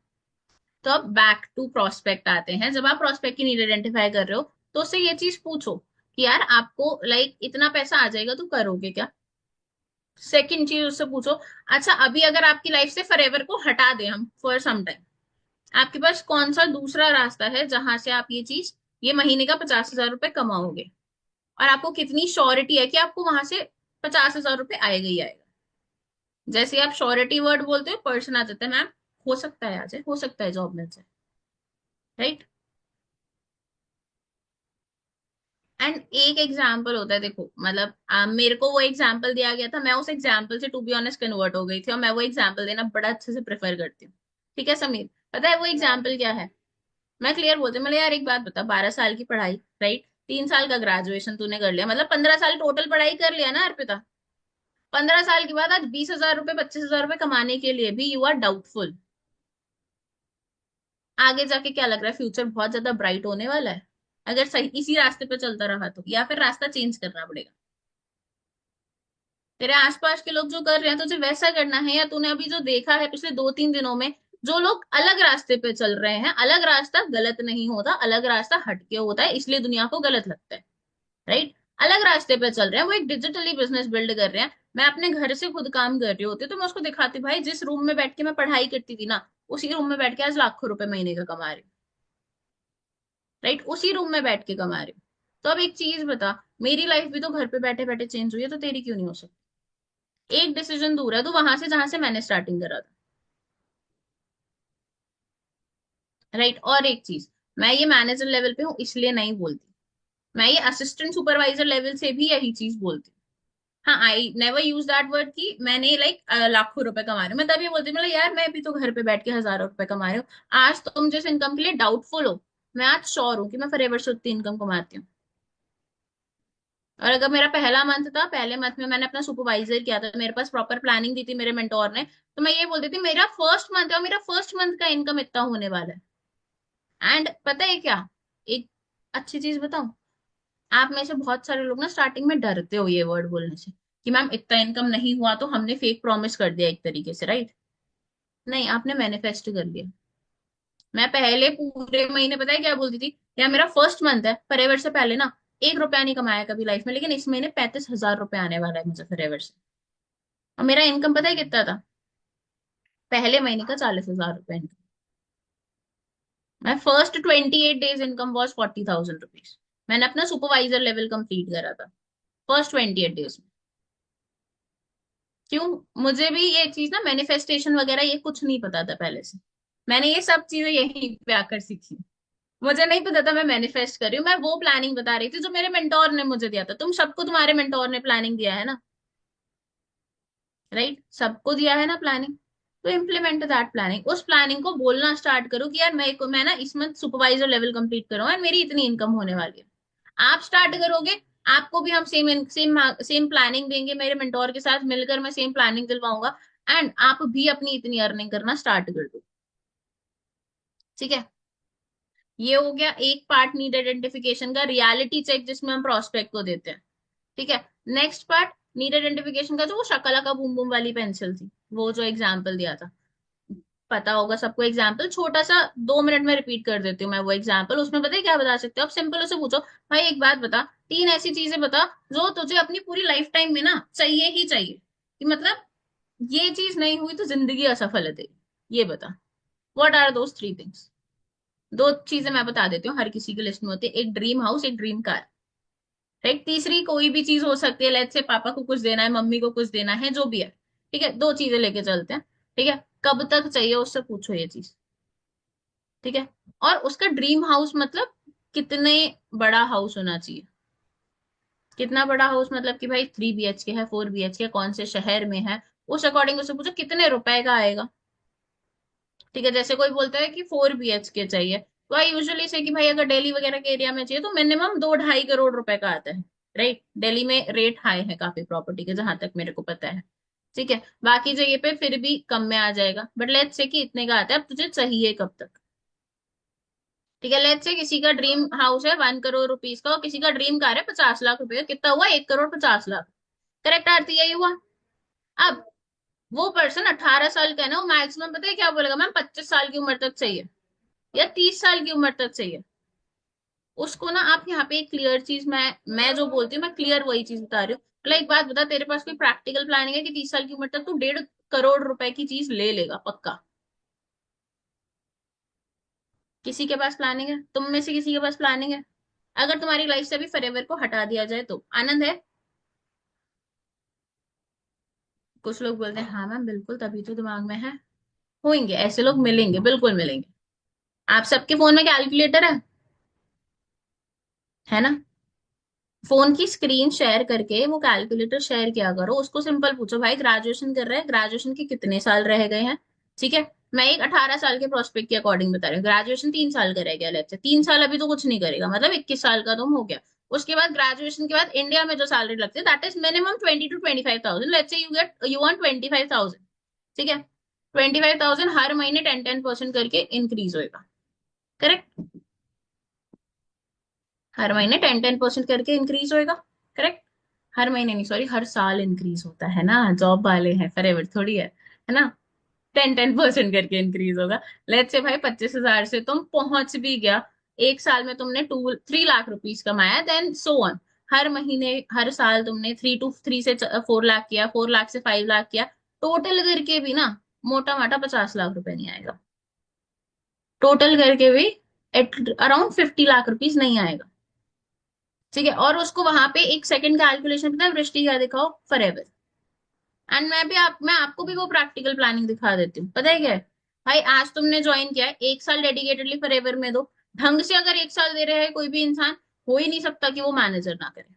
तो अब बैक टू प्रोस्पेक्ट आते हैं। जब आप प्रोस्पेक्ट की नीड आइडेंटिफाई कर रहे हो, तो उससे ये चीज पूछो कि यार आपको लाइक इतना पैसा आ जाएगा तो करोगे क्या? सेकंड चीज उससे पूछो, अच्छा अभी अगर आपकी लाइफ से फॉरएवर को हटा दें हम फॉर सम टाइम, आपके पास कौन सा दूसरा रास्ता है जहां से आप ये चीज, ये महीने का 50,000 रुपए कमाओगे? और आपको कितनी श्योरिटी है कि आपको वहां से 50,000 रुपए आएगा ही आएगा? जैसे आप श्योरिटी वर्ड बोलते हो, पर्सन आ जाता है मैम, हो सकता है आ जाए, हो सकता है जॉब मिल जाए, राइट? एंड एक एग्जाम्पल होता है, देखो मतलब मेरे को वो एग्जाम्पल दिया गया था, मैं उस एग्जाम्पल से टू बी ऑनेस्ट कन्वर्ट हो गई थी, और मैं वो एग्जाम्पल देना बड़ा अच्छे से प्रेफर करती हूँ। ठीक है समीर? पता है वो एग्जाम्पल क्या है? मैं क्लियर बोलती हूँ, मतलब यार एक बात बता, 12 साल की पढ़ाई, राइट? 3 साल का ग्रेजुएशन तूने कर लिया, मतलब 15 साल टोटल पढ़ाई कर लिया ना अर्पिता? 15 साल के बाद आज 20,000 रुपए 25,000 रुपए कमाने के लिए भी यू आर डाउटफुल? आगे जाके क्या लग रहा है, फ्यूचर बहुत ज्यादा ब्राइट होने वाला है? अगर सही इसी रास्ते पे चलता रहा तो, या फिर रास्ता चेंज करना पड़ेगा। तेरे आसपास के लोग जो कर रहे हैं तुझे वैसा करना है, या तूने अभी जो देखा है पिछले 2-3 दिनों में, जो लोग अलग रास्ते पे चल रहे हैं, अलग रास्ता गलत नहीं होता, अलग रास्ता हटके होता है इसलिए दुनिया को गलत लगता है, राइट। अलग रास्ते पे चल रहे हैं, वो एक डिजिटली बिजनेस बिल्ड कर रहे हैं। मैं अपने घर से खुद काम कर रही होती तो मैं उसको दिखाती, भाई जिस रूम में बैठ के मैं पढ़ाई करती थी ना, उसी रूम में बैठ के आज लाखों रुपए महीने का कमा रही हूँ, राइट, उसी रूम में बैठ के कमा रही हूँ। तो अब एक चीज बता, मेरी लाइफ भी तो घर पे बैठे बैठे चेंज हुई है, तो तेरी क्यों नहीं हो सकती? एक डिसीजन दूर है तो वहां से जहां से मैंने स्टार्टिंग करा था, राइट। और एक चीज, मैं ये मैनेजर लेवल पे हूँ इसलिए नहीं बोलती, मैं ये असिस्टेंट सुपरवाइजर लेवल से भी यही चीज बोलती हूँ। हाँ, I never use that word कि मैंने लाइक लाखों रुपए कमा रही हूँ, मैं तब ये बोलती हूँ, मतलब यार मैं भी तो घर पे बैठ के हजारों रुपए कमा रही हूँ। आज तुम जिस इनकम के लिए डाउटफुल हो, मैं आज श्योर हूँ कि मैं फॉरएवर से उतनी इनकम कमाती हूँ। और अगर मेरा पहला मंथ था, पहले मंथ में मैंने अपना सुपरवाइजर किया था, मेरे पास प्रॉपर प्लानिंग दी थी मेरे मेंटोर ने, तो मैं ये बोलती थी मेरा फर्स्ट मंथ है और मेरा फर्स्ट मंथ का इनकम इतना होने वाला है। एंड पता है क्या, एक अच्छी चीज बताऊं, आप में से बहुत सारे लोग ना स्टार्टिंग में डरते हो ये वर्ड बोलने से, कि मैम इतना इनकम नहीं हुआ तो हमने फेक प्रॉमिस कर दिया एक तरीके से, राइट। नहीं, आपने मैनिफेस्ट कर लिया। मैं पहले पूरे महीने पता है क्या बोलती थी, यार मेरा फर्स्ट मंथ है, फॉरएवर से पहले ना 1 रुपया नहीं कमाया कभी लाइफ में, लेकिन इस महीने 35,000 रुपये आने वाला है मुझे फॉरएवर से। और मेरा इनकम पता है कितना था, पहले महीने का 40,000 रुपये इनकम। मैं first 28 days income was 40,000 rupees. मैंने अपना सुपरवाइजर लेवल कंप्लीट करा था फर्स्ट 28 डेज। क्यों? मुझे भी ये चीज ना मैनिफेस्टेशन वगैरह ये कुछ नहीं पता था पहले से, मैंने ये सब चीजें यहीं पे आकर सीखी। मुझे नहीं पता था मैं मैनिफेस्ट कर रही हूँ, मैं वो प्लानिंग बता रही थी जो मेरे मेंटोर ने मुझे दिया था। तुम सबको तुम्हारे मेंटोर ने प्लानिंग दिया है ना, राइट, सबको दिया है ना प्लानिंग। तो इम्प्लीमेंट दैट प्लानिंग, उस प्लानिंग को बोलना स्टार्ट करो कि यार मैं ना इस मंथ सुपरवाइजर लेवल कंप्लीट कर रहा हूँ और मेरी इतनी इनकम होने वाली है। आप स्टार्ट करोगे, आपको भी हम सेम सेम सेम प्लानिंग देंगे, मेरे मेंटोर के साथ मिलकर मैं सेम प्लानिंग दिलवाऊंगा, एंड आप भी अपनी इतनी अर्निंग करना स्टार्ट कर दो। ठीक है, ये हो गया एक पार्ट नीड आइडेंटिफिकेशन का, रियलिटी चेक जिसमें हम प्रोस्पेक्ट को देते हैं। ठीक है, नेक्स्ट पार्ट नीड आइडेंटिफिकेशन का, जो वो शकला का बूम बूम वाली पेंसिल थी, वो जो एग्जाम्पल दिया था, पता होगा सबको एग्जाम्पल, छोटा सा 2 मिनट में रिपीट कर देती हूँ मैं वो एग्जाम्पल। उसमें पता है क्या बता सकते हो आप, सिंपल उसे पूछो, भाई एक बात बता, 3 ऐसी चीजें बता जो तुझे अपनी पूरी लाइफ टाइम में ना चाहिए ही चाहिए, कि मतलब ये चीज नहीं हुई तो जिंदगी असफल है तेरी, ये बता। What are those 3 things? 2 चीजें मैं बता देती हूँ, हर किसी की लिस्ट में होती है, एक ड्रीम हाउस, एक ड्रीम कार, राइट। तीसरी कोई भी चीज हो सकती है, लेट्स से पापा को कुछ देना है, मम्मी को कुछ देना है, जो भी है। ठीक है, 2 चीजें लेके चलते हैं। ठीक है, कब तक चाहिए उससे पूछो ये चीज। ठीक है, और उसका ड्रीम हाउस मतलब कितने बड़ा हाउस होना चाहिए, कितना बड़ा हाउस मतलब कि भाई 3 BHK है, 4 BHK, कौन से शहर में है, उस अकॉर्डिंग उससे पूछो कितने रुपए का आएगा। ठीक है, जैसे कोई बोलता है कि 4 BHK चाहिए, तो आई यूजुअली से कि भाई अगर दिल्ली वगैरह के एरिया में चाहिए तो मिनिमम 2-2.5 करोड़ रुपए का आता है, राइट। दिल्ली में रेट हाई है काफी प्रॉपर्टी के, जहां तक मेरे को पता है। ठीक है, बाकी जगह पे फिर भी कम में आ जाएगा, बट लेट्स से कि इतने का आता है, अब तुझे चाहिए कब तक? ठीक है, लेट्स से किसी का ड्रीम हाउस है 1 करोड़ रुपीज का, और किसी का ड्रीम कार है 50 लाख रुपए का, कितना हुआ? 1 करोड़ 50 लाख। करेक्ट आरती, यही हुआ। अब वो पर्सन 18 साल का है ना, वो मैक्सिमम पता है क्या बोलेगा, मैम 25 साल की उम्र तक चाहिए या 30 साल की उम्र तक चाहिए। उसको ना आप यहाँ पे एक क्लियर चीज, मैं जो बोलती हूँ मैं क्लियर वही चीज बता रही हूँ। मतलब एक बात बता, तेरे पास कोई प्रैक्टिकल प्लानिंग है कि 30 साल की उम्र तक तू 1.5 करोड़ रुपए की चीज ले लेगा पक्का? किसी के पास प्लानिंग है? तुम में से किसी के पास प्लानिंग है? अगर तुम्हारी लाइफ से भी फॉरएवर को हटा दिया जाए तो आनंद है? कुछ लोग बोलते हैं हाँ मैम बिल्कुल, तभी तो दिमाग में है। होंगे ऐसे लोग, मिलेंगे, बिल्कुल मिलेंगे। आप सबके फोन में कैलकुलेटर है ना? फोन की स्क्रीन शेयर करके वो कैलकुलेटर शेयर किया करो, उसको सिंपल पूछो, भाई ग्रेजुएशन कर रहे हैं, ग्रेजुएशन के कितने साल रह गए हैं? ठीक है, मैं एक 18 साल के प्रोस्पेक्ट के अकॉर्डिंग बता रही हूँ, ग्रेजुएशन 3 साल का रह गया, लेट्स से 3 साल अभी तो कुछ नहीं करेगा, मतलब 21 साल का तुम हो गया। उसके बाद ग्रेजुएशन के बाद इंडिया में जो सैलरी लगती है that is minimum 20 to 25,000, let's say you earn 25,000। ठीक है, 25,000 हर महीने 10-10% करके इंक्रीज होएगा, करेक्ट। हर महीने 10-10% करके इंक्रीज होएगा। करेक्ट। हर महीने नहीं, सॉरी, हर साल इंक्रीज होता है ना, जॉब वाले हैं, फॉरएवर थोड़ी है ना। 10-10% करके इंक्रीज होगा। लेट्स से भाई 25,000 से तुम पहुंच भी गया, एक साल में तुमने 3 लाख रुपीज कमाया, देन सो ऑन। हर महीने हर साल तुमने 3 से 4 लाख किया, 4 लाख से 5 लाख किया, टोटल करके भी ना मोटा माटा 50 लाख रुपए नहीं आएगा। टोटल करके भी एट अराउंड 50 लाख रुपीज नहीं आएगा। ठीक है, और उसको वहां पे एक सेकंड कैलकुलेशन पता है वृष्टि क्या दिखाओ, फॉरएवर। एंड मैं आपको भी वो प्रैक्टिकल प्लानिंग दिखा देती हूँ, पता है क्या है। भाई आज तुमने ज्वाइन किया है, एक साल डेडिकेटेडली फॉरएवर में दो। ढंग से अगर एक साल दे रहे हैं कोई भी इंसान, हो ही नहीं सकता कि वो मैनेजर ना करे।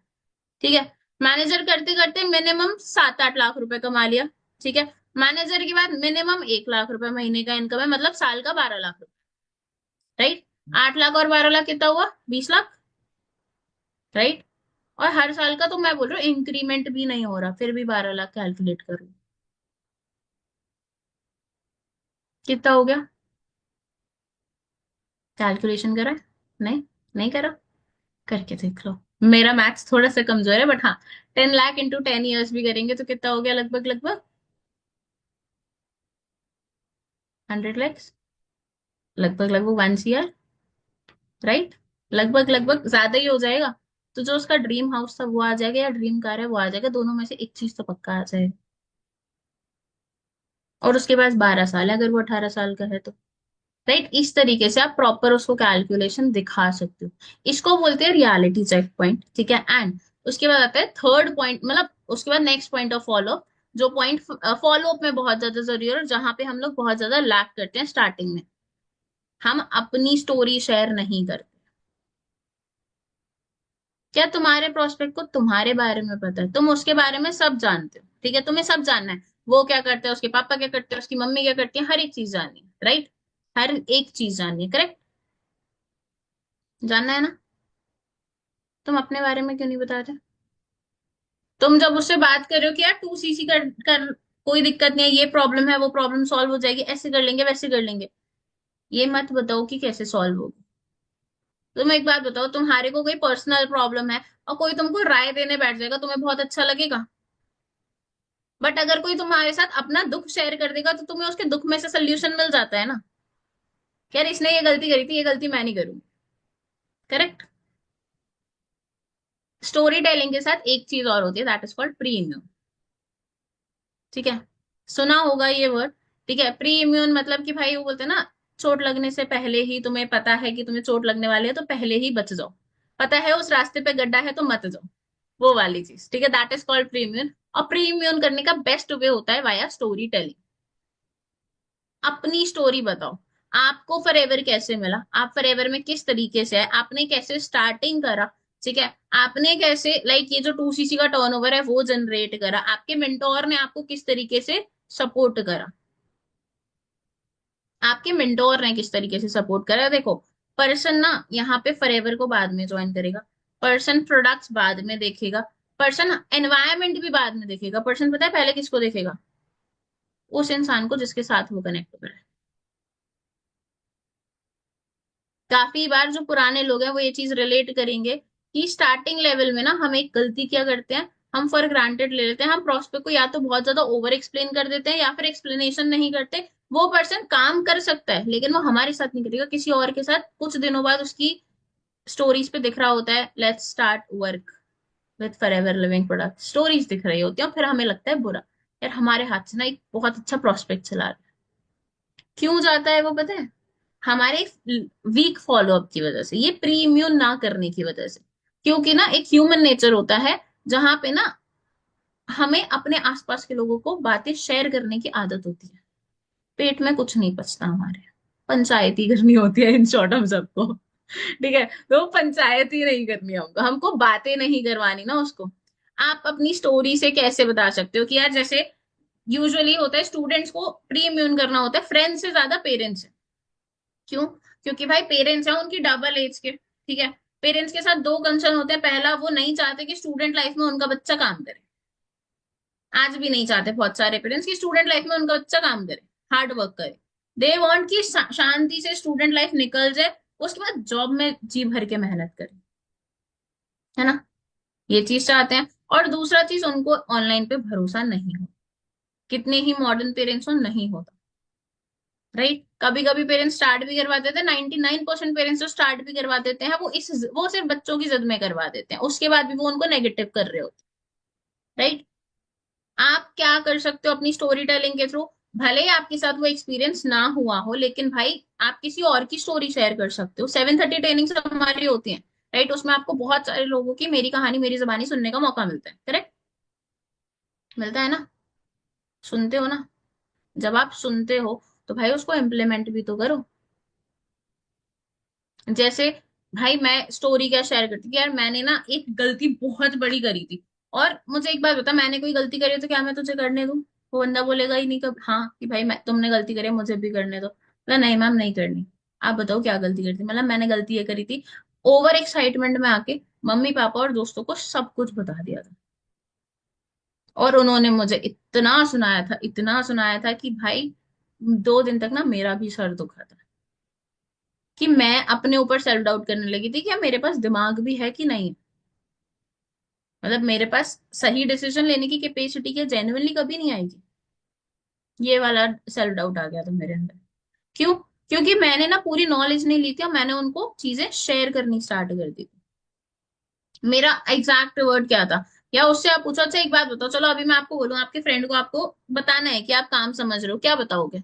ठीक है। मैनेजर करते करते मिनिमम 7-8 लाख रुपए कमा लिया। ठीक है। मैनेजर के बाद मिनिमम 1 लाख रुपए महीने का इनकम है, मतलब साल का 12 लाख रुपए। राइट। 8 लाख और 12 लाख कितना हुआ, 20 लाख। राइट। और हर साल का तो मैं बोल रही हूँ इंक्रीमेंट भी नहीं हो रहा, फिर भी 12 लाख कैलकुलेट करो, कितना हो गया। कैलकुलेशन करा है? नहीं, नहीं करा। करके देख लो। मेरा मैथ्स थोड़ा सा कमजोर है, बट हाँ, 10 लाख इंटू 10 ईयर्स भी करेंगे तो कितना हो गया, लगभग लगभग 100 लैक्स, लगभग लगभग 1 CR। राइट। लगभग लगभग ज्यादा ही हो जाएगा। तो जो उसका ड्रीम हाउस था वो आ जाएगा, या ड्रीम कार है वो आ जाएगा, दोनों में से एक चीज तो पक्का आ जाएगा। और उसके पास 12 साल है, अगर वो 18 साल का है तो। राइट। इस तरीके से आप प्रॉपर उसको कैलकुलेशन दिखा सकते हो। इसको बोलते हैं रियलिटी चेक पॉइंट। ठीक है। एंड उसके बाद आता है थर्ड पॉइंट, मतलब उसके बाद नेक्स्ट पॉइंट ऑफ फॉलो। जो पॉइंट फॉलो अप में बहुत ज्यादा जरूरी है, और जहां पे हम लोग बहुत ज्यादा लैक करते हैं स्टार्टिंग में, हम अपनी स्टोरी शेयर नहीं करते। क्या तुम्हारे प्रोस्पेक्ट को तुम्हारे बारे में पता है, तुम उसके बारे में सब जानते हो, ठीक है, तुम्हें सब जानना है। वो क्या करता है, उसके पापा क्या करते हैं, उसकी मम्मी क्या करती है, हर एक चीज जाननी है। राइट। हर एक चीज जाननी है, करेक्ट। जानना है ना। तुम अपने बारे में क्यों नहीं बताते। तुम जब उससे बात कर रहे हो कि यार 2 CC कर कोई दिक्कत नहीं है, ये प्रॉब्लम है वो प्रॉब्लम सॉल्व हो जाएगी, ऐसे कर लेंगे वैसे कर लेंगे, ये मत बताओ कि कैसे सॉल्व होगी। तुम एक बात बताओ, तुम्हारे को कोई पर्सनल प्रॉब्लम है और कोई तुमको राय देने बैठ जाएगा, तुम्हें बहुत अच्छा लगेगा। बट अगर कोई तुम्हारे साथ अपना दुख शेयर कर देगा तो तुम्हें उसके दुख में से सोल्यूशन मिल जाता है ना। कि यार इसने ये गलती करी थी, ये गलती मैं नहीं करूंगी। करेक्ट। स्टोरी टेलिंग के साथ एक चीज और होती है, दैट इज कॉल्ड प्रीमियम। ठीक है। सुना होगा ये वर्ड। ठीक है। प्री इम्यून मतलब कि भाई वो बोलते हैं ना, चोट लगने से पहले ही तुम्हें पता है कि तुम्हें चोट लगने वाली है तो पहले ही बच जाओ। पता है उस रास्ते पे गड्ढा है तो मत जाओ। वो वाली चीज, ठीक है, that is called pre immune. और प्री इम्यून करने का बेस्ट वे होता है वाया स्टोरी टेलिंग। अपनी स्टोरी बताओ। आपको फॉरएवर कैसे मिला, आप फॉरएवर में किस तरीके से है, आपने कैसे स्टार्टिंग करा। ठीक है। आपने कैसे लाइक ये जो 2 CC का टर्नओवर है वो जनरेट करा, आपके मेंटोर ने आपको किस तरीके से सपोर्ट करा। आपके मेंटोर ने किस तरीके से सपोर्ट करा, देखो। पर्सन ना यहाँ पे फॉरएवर को बाद में ज्वाइन करेगा। पर्सन प्रोडक्ट्स बाद में देखेगा। पर्सन एनवायरमेंट भी बाद में देखेगा। पर्सन पता है पहले किसको देखेगा, उस इंसान को जिसके साथ वो कनेक्ट हो रहा है। काफी बार जो पुराने लोग हैं वो ये चीज रिलेट करेंगे कि स्टार्टिंग लेवल में ना हम एक गलती क्या करते हैं, हम फॉर ग्रांटेड ले लेते हैं, हम प्रोस्पेक्ट को या तो बहुत ज्यादा ओवर एक्सप्लेन कर देते हैं या फिर एक्सप्लेनेशन नहीं करते। वो पर्सन काम कर सकता है लेकिन वो हमारे साथ नहीं करेगा, किसी और के साथ कुछ दिनों बाद उसकी स्टोरीज पे दिख रहा होता है, let's start work with forever living product, stories दिख रही होती है और फिर हमें लगता है बुरा, यार हमारे हाथ से ना एक बहुत अच्छा प्रोस्पेक्ट चला रहा है। क्यों जाता है वो पता है, हमारे वीक फॉलोअप की वजह से, ये प्री इम्यून ना करने की वजह से। क्योंकि ना एक ह्यूमन नेचर होता है जहां पे ना हमें अपने आसपास के लोगों को बातें शेयर करने की आदत होती है। पेट में कुछ नहीं पचता हमारे, पंचायती करनी होती है इन शॉर्ट हम सबको। ठीक है, तो पंचायत ही नहीं करनी है हमको, हमको बातें नहीं करवानी ना उसको। आप अपनी स्टोरी से कैसे बता सकते हो कि यार जैसे यूजुअली होता है स्टूडेंट्स को प्री इम्यून करना होता है फ्रेंड्स से ज्यादा पेरेंट्स से। क्यों? क्योंकि भाई पेरेंट्स हैं उनकी डबल एज के। ठीक है। पेरेंट्स के साथ दो कंसर्न होते हैं, पहला वो नहीं चाहते कि स्टूडेंट लाइफ में उनका बच्चा काम करे। आज भी नहीं चाहते बहुत सारे पेरेंट्स की स्टूडेंट लाइफ में उनका बच्चा काम करे, हार्ड वर्क करे। दे वांट कि शांति से स्टूडेंट लाइफ निकल जाए, उसके बाद जॉब में जी भर के मेहनत करे। है ना? ये चीज चाहते हैं। और दूसरा चीज, उनको ऑनलाइन पे भरोसा नहीं हो। कितने ही मॉडर्न पेरेंट्स हो, नहीं होता। राइट? कभी कभी पेरेंट्स स्टार्ट भी करवा देते हैं, 99% पेरेंट्स जो स्टार्ट भी करवा देते हैं वो सिर्फ बच्चों की जिद में करवा देते हैं, उसके बाद भी वो उनको नेगेटिव कर रहे होते हैं। राइट? आप क्या कर सकते हो अपनी स्टोरी टेलिंग के थ्रू? भले ही आपके साथ वो एक्सपीरियंस ना हुआ हो, लेकिन भाई आप किसी और की स्टोरी शेयर कर सकते हो। 7:30 ट्रेनिंग्स हमारी होती है। राइट? उसमें आपको बहुत सारे लोगों की मेरी कहानी मेरी जुबानी सुनने का मौका मिलता है। करेक्ट? मिलता है ना? सुनते हो ना? जब आप सुनते हो तो भाई उसको इम्प्लीमेंट भी तो करो। जैसे भाई मैं स्टोरी क्या शेयर करती थी यार, मैंने ना एक गलती बहुत बड़ी करी थी। और मुझे एक बात बता, मैंने कोई गलती करी है तो क्या मैं तुझे करने दूं? वो बंदा बोलेगा ही नहीं कब हाँ कि भाई मैं तुमने गलती करी है, मुझे भी करने दो। बोला नहीं मैम नहीं करनी। आप बताओ क्या गलती करती? मतलब मैंने गलती ये करी थी, ओवर एक्साइटमेंट में आके मम्मी पापा और दोस्तों को सब कुछ बता दिया था। और उन्होंने मुझे इतना सुनाया था कि भाई 2 दिन तक ना मेरा भी सर दुखा था। कि मैं अपने ऊपर सेल्फ डाउट करने लगी थी कि मेरे पास दिमाग भी है कि नहीं। मतलब मेरे पास सही डिसीजन लेने की कैपेसिटी क्या जेन्युइनली कभी नहीं आएगी। ये वाला सेल्फ डाउट आ गया था मेरे अंदर। क्यों? क्योंकि मैंने ना पूरी नॉलेज नहीं ली थी और मैंने उनको चीजें शेयर करनी स्टार्ट कर दी थी। मेरा एग्जैक्ट वर्ड क्या था? या उससे आप पूछो अच्छा एक बात बताओ, चलो अभी मैं आपको बोलूं आपके फ्रेंड को आपको बताना है कि आप काम समझ रहे हो, क्या बताओगे?